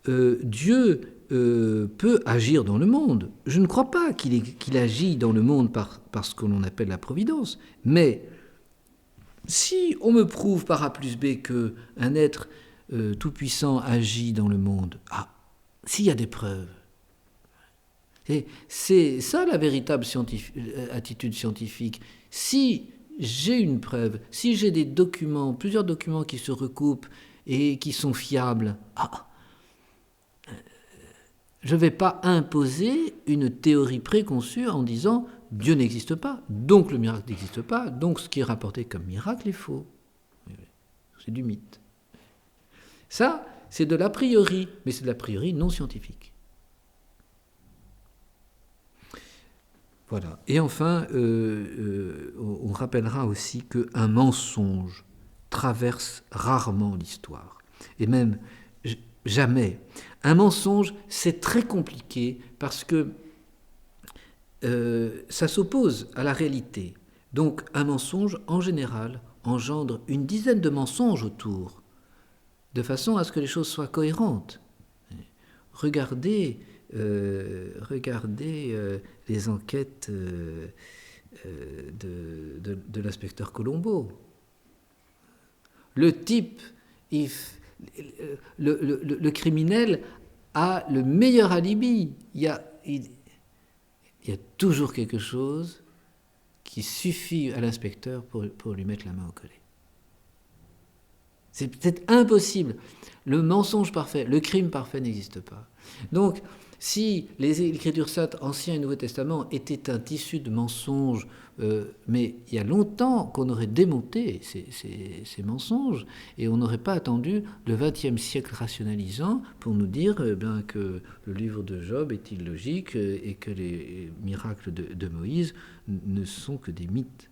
S1: Dieu peut agir dans le monde. Je ne crois pas qu'il agit dans le monde par ce que l'on appelle la providence, mais... si on me prouve par A plus B qu'un être tout-puissant agit dans le monde, s'il y a des preuves, c'est ça la véritable attitude scientifique. Si j'ai une preuve, si j'ai des documents, plusieurs documents qui se recoupent et qui sont fiables, je ne vais pas imposer une théorie préconçue en disant Dieu n'existe pas, donc le miracle n'existe pas, donc ce qui est rapporté comme miracle est faux. C'est du mythe. Ça, c'est de l'a priori, mais c'est de l'a priori non scientifique. Voilà. Et enfin, on rappellera aussi qu'un mensonge traverse rarement l'histoire. Et même jamais. Un mensonge, c'est très compliqué parce que ça s'oppose à la réalité. Donc un mensonge, en général, engendre une dizaine de mensonges autour, de façon à ce que les choses soient cohérentes. Regardez les enquêtes de l'inspecteur Colombo. Le type, le criminel a le meilleur alibi. Il y a toujours quelque chose qui suffit à l'inspecteur pour lui mettre la main au collet. C'est peut-être impossible. Le mensonge parfait, le crime parfait n'existe pas. Donc, si les Écritures saintes, Ancien et Nouveau Testament, étaient un tissu de mensonges, mais il y a longtemps qu'on aurait démonté ces mensonges, et on n'aurait pas attendu le XXe siècle rationalisant pour nous dire que le livre de Job est illogique et que les miracles de Moïse ne sont que des mythes.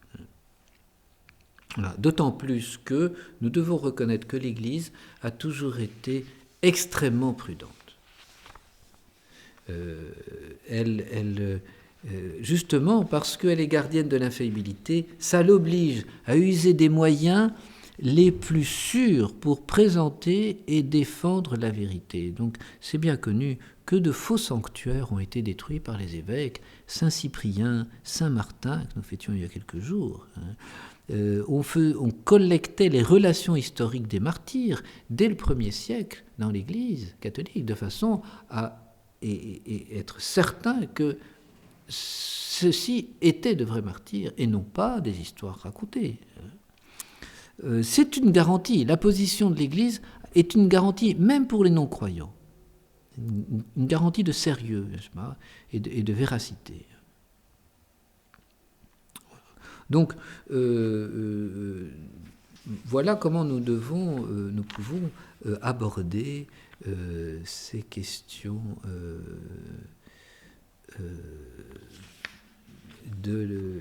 S1: Voilà. D'autant plus que nous devons reconnaître que l'Église a toujours été extrêmement prudente. Justement parce qu'elle est gardienne de l'infaillibilité, ça l'oblige à user des moyens les plus sûrs pour présenter et défendre la vérité. Donc c'est bien connu que de faux sanctuaires ont été détruits par les évêques, Saint-Cyprien, Saint-Martin, que nous fêtions il y a quelques jours. On collectait les relations historiques des martyrs dès le 1er siècle dans l'Église catholique, de façon à être certain que ceux-ci étaient de vrais martyrs et non pas des histoires racontées. C'est une garantie. La position de l'Église est une garantie, même pour les non-croyants, une garantie de sérieux, n'est-ce pas, et de véracité. Donc, voilà comment nous pouvons aborder ces questions de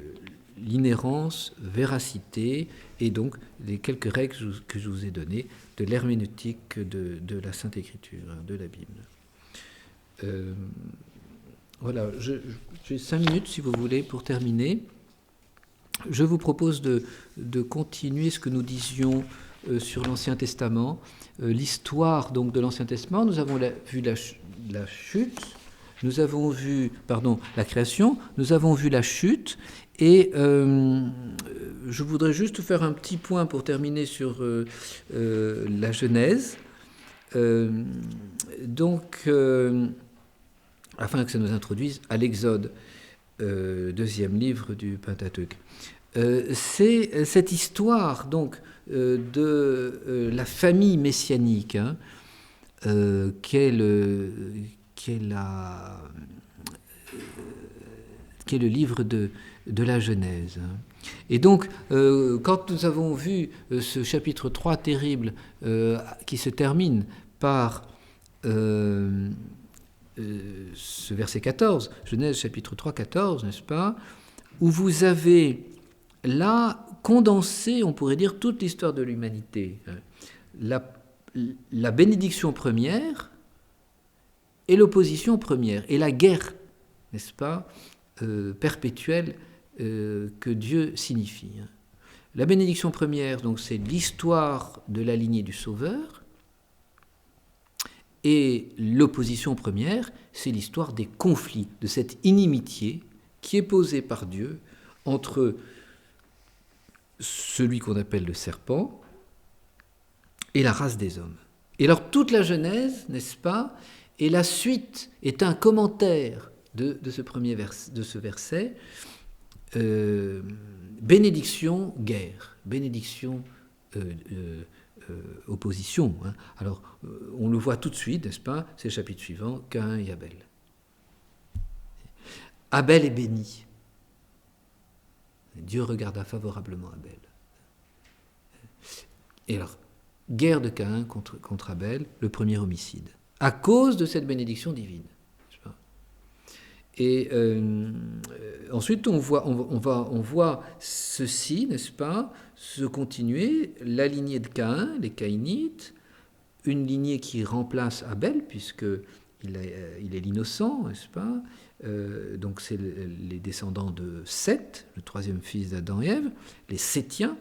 S1: l'inhérence, véracité, et donc les quelques règles que je vous ai données de l'herméneutique de la Sainte Écriture, de la Bible. Voilà, j'ai 5 minutes, si vous voulez, pour terminer. Je vous propose de continuer ce que nous disions sur l'Ancien Testament, l'histoire donc de l'Ancien Testament. Nous avons vu la chute, nous avons vu la création, nous avons vu la chute, et je voudrais juste faire un petit point pour terminer sur la Genèse. Afin que ça nous introduise à l'Exode, deuxième livre du Pentateuque. C'est cette histoire donc de la famille messianique qu'est le livre de la Genèse. Et donc, quand nous avons vu ce chapitre 3 terrible qui se termine par ce verset 14, Genèse chapitre 3, 14, n'est-ce pas, où vous avez là condensé, on pourrait dire, toute l'histoire de l'humanité. La bénédiction première et l'opposition première, et la guerre, n'est-ce pas, perpétuelle que Dieu signifie. La bénédiction première, donc, c'est l'histoire de la lignée du Sauveur, et l'opposition première, c'est l'histoire des conflits, de cette inimitié qui est posée par Dieu entre celui qu'on appelle le serpent et la race des hommes. Et alors toute la Genèse, n'est-ce pas, et la suite est un commentaire de ce verset, bénédiction, guerre, bénédiction, opposition. Hein. Alors, on le voit tout de suite, n'est-ce pas, c'est le chapitre suivant, Caïn et Abel. Abel est béni. Dieu regarda favorablement Abel. Et alors, guerre de Caïn contre Abel, le premier homicide, à cause de cette bénédiction divine. Et ensuite, on voit ceci, n'est-ce pas, se continuer, la lignée de Caïn, les Caïnites, une lignée qui remplace Abel, puisqu'il est l'innocent, n'est-ce pas, donc c'est les descendants de Seth, le troisième fils d'Adam et Ève, les Sétiens.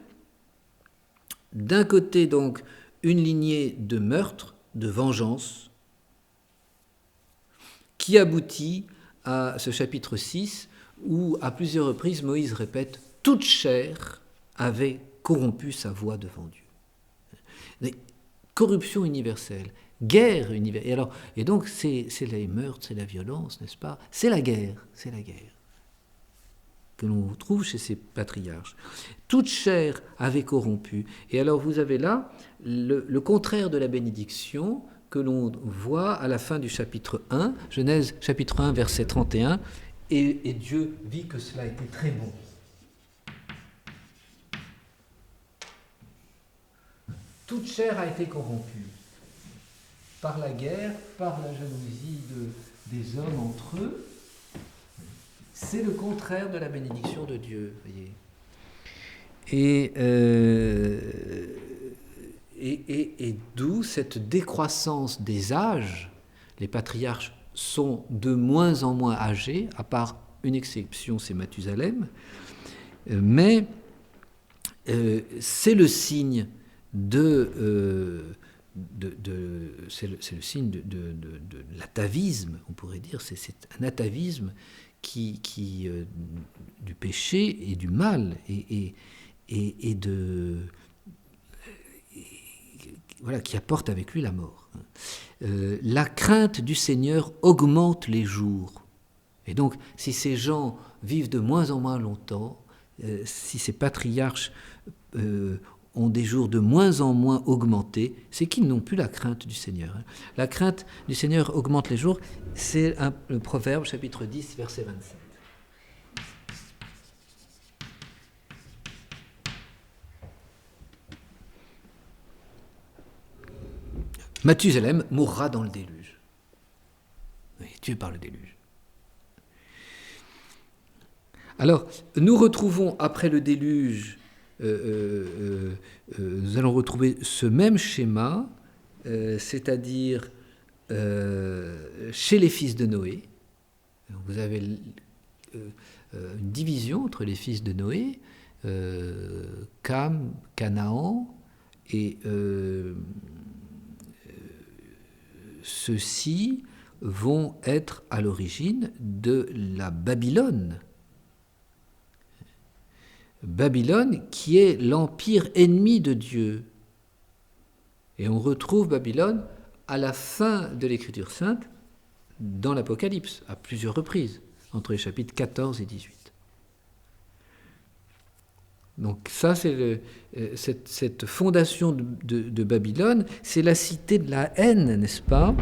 S1: D'un côté, donc, une lignée de meurtre, de vengeance, qui aboutit à ce chapitre 6, où à plusieurs reprises Moïse répète « toute chair avait corrompu sa voie devant Dieu ». Mais corruption universelle, guerre universelle. Et donc c'est les meurtres, c'est la violence, n'est-ce pas? C'est la guerre que l'on trouve chez ces patriarches. Toute chair avait corrompu. Et alors vous avez là le contraire de la bénédiction que l'on voit à la fin du chapitre 1, Genèse chapitre 1, verset 31, et Dieu vit que cela était très bon. Toute chair a été corrompue par la guerre, par la jalousie des hommes entre eux. C'est le contraire de la bénédiction de Dieu, voyez. Et d'où cette décroissance des âges. Les patriarches sont de moins en moins âgés, à part une exception, c'est Mathusalem, mais c'est le signe c'est le signe de l'atavisme, on pourrait dire. C'est un atavisme qui du péché et du mal voilà, qui apporte avec lui la mort. La crainte du Seigneur augmente les jours. Et donc, si ces gens vivent de moins en moins longtemps, si ces patriarches ont des jours de moins en moins augmentés, c'est qu'ils n'ont plus la crainte du Seigneur. La crainte du Seigneur augmente les jours, c'est le Proverbe, chapitre 10, verset 27. Mathusalem mourra dans le déluge. Oui, tué par le déluge. Alors, nous retrouvons après le déluge, nous allons retrouver ce même schéma, c'est-à-dire chez les fils de Noé. Vous avez une division entre les fils de Noé, Cam, Canaan, et ceux-ci vont être à l'origine de la Babylone. Babylone qui est l'empire ennemi de Dieu. Et on retrouve Babylone à la fin de l'Écriture sainte dans l'Apocalypse, à plusieurs reprises, entre les chapitres 14 et 18. Donc ça, c'est cette fondation de Babylone, c'est la cité de la haine, n'est-ce pas?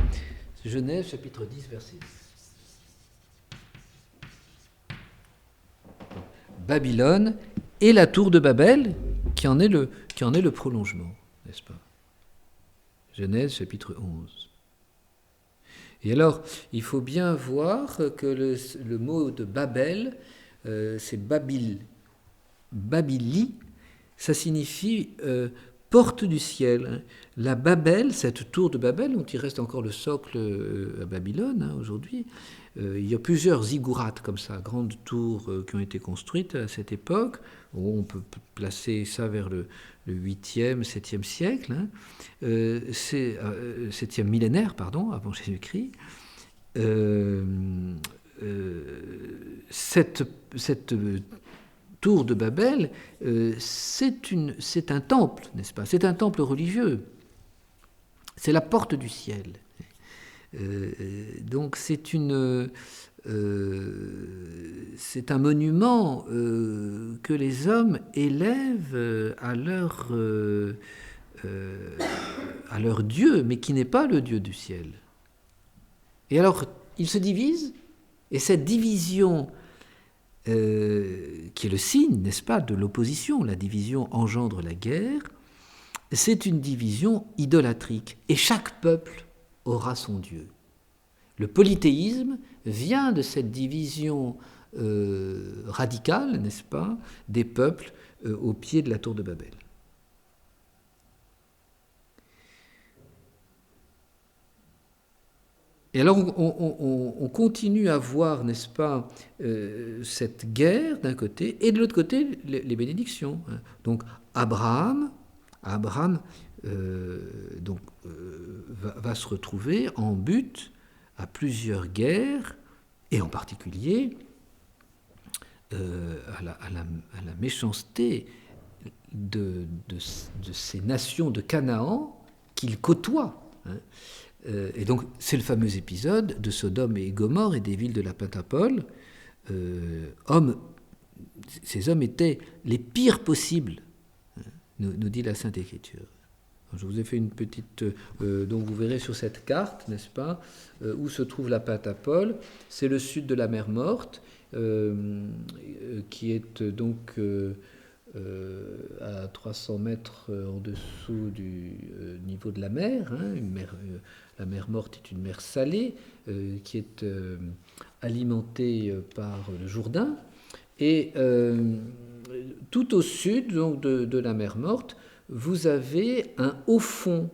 S1: Genèse, chapitre 10, verset 10. Babylone et la tour de Babel, qui en est le prolongement, n'est-ce pas? Genèse, chapitre 11. Et alors, il faut bien voir que le mot de Babel, c'est Babili, ça signifie porte du ciel. La Babel, cette tour de Babel, dont il reste encore le socle à Babylone aujourd'hui, il y a plusieurs ziggourats comme ça, grandes tours qui ont été construites à cette époque. On peut placer ça vers le 8e, 7e siècle, 7e millénaire, pardon, avant Jésus-Christ. Cette tour de Babel, c'est un temple, n'est-ce pas? C'est un temple religieux. C'est la porte du ciel. Donc c'est un monument que les hommes élèvent à leur Dieu, mais qui n'est pas le Dieu du ciel. Et alors, ils se divisent, et cette division, qui est le signe, n'est-ce pas, de l'opposition, la division engendre la guerre, c'est une division idolâtrique, et chaque peuple aura son Dieu. Le polythéisme vient de cette division radicale, n'est-ce pas, des peuples au pied de la tour de Babel. Et alors on continue à voir, n'est-ce pas, cette guerre d'un côté, et de l'autre côté, les bénédictions. Donc Abraham va se retrouver en but à plusieurs guerres, et en particulier à la méchanceté de ces nations de Canaan qu'il côtoie. Et donc, c'est le fameux épisode de Sodome et Gomorrhe et des villes de la Pentapole. Ces hommes étaient les pires possibles, nous dit la Sainte Écriture. Je vous ai fait une petite... donc vous verrez sur cette carte, n'est-ce pas, où se trouve la Pentapole. C'est le sud de la mer Morte, qui est donc à 300 mètres en dessous du niveau de la mer. La mer Morte est une mer salée qui est alimentée par le Jourdain. Et tout au sud donc, de la mer Morte, vous avez un haut fond,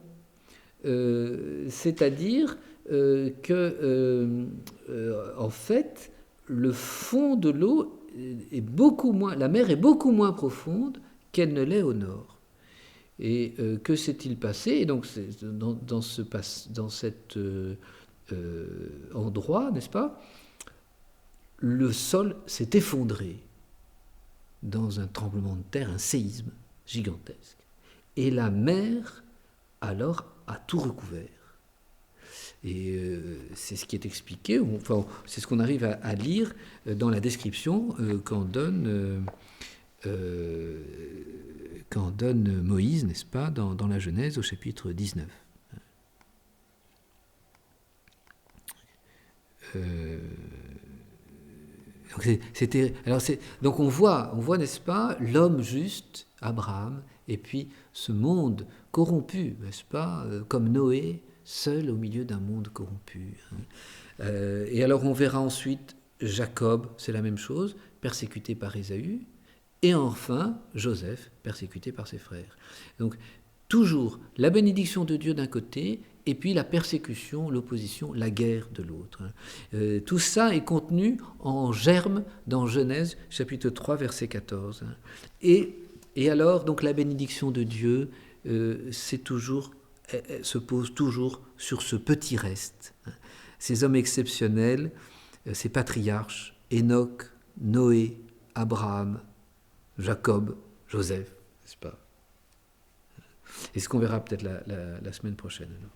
S1: c'est-à-dire que, en fait, le fond de l'eau est beaucoup moins, la mer est beaucoup moins profonde qu'elle ne l'est au nord. Et que s'est-il passé? Et donc, dans cet endroit, n'est-ce pas, le sol s'est effondré dans un tremblement de terre, un séisme gigantesque. Et la mer, alors, a tout recouvert. Et c'est ce qui est expliqué, enfin, c'est ce qu'on arrive à lire dans la description qu'en donne Moïse, n'est-ce pas, dans la Genèse au chapitre 19. Donc on voit, n'est-ce pas, l'homme juste, Abraham, et puis ce monde corrompu, n'est-ce pas, comme Noé, seul au milieu d'un monde corrompu. Et alors on verra ensuite Jacob, c'est la même chose, persécuté par Ésaü, et enfin Joseph, persécuté par ses frères. Donc toujours la bénédiction de Dieu d'un côté, et puis la persécution, l'opposition, la guerre de l'autre. Tout ça est contenu en germe dans Genèse, chapitre 3, verset 14. Et alors, donc la bénédiction de Dieu, se pose toujours sur ce petit reste. Ces hommes exceptionnels, ces patriarches, Enoch, Noé, Abraham, Jacob, Joseph, n'est-ce pas? Et ce qu'on verra peut-être la semaine prochaine. Alors.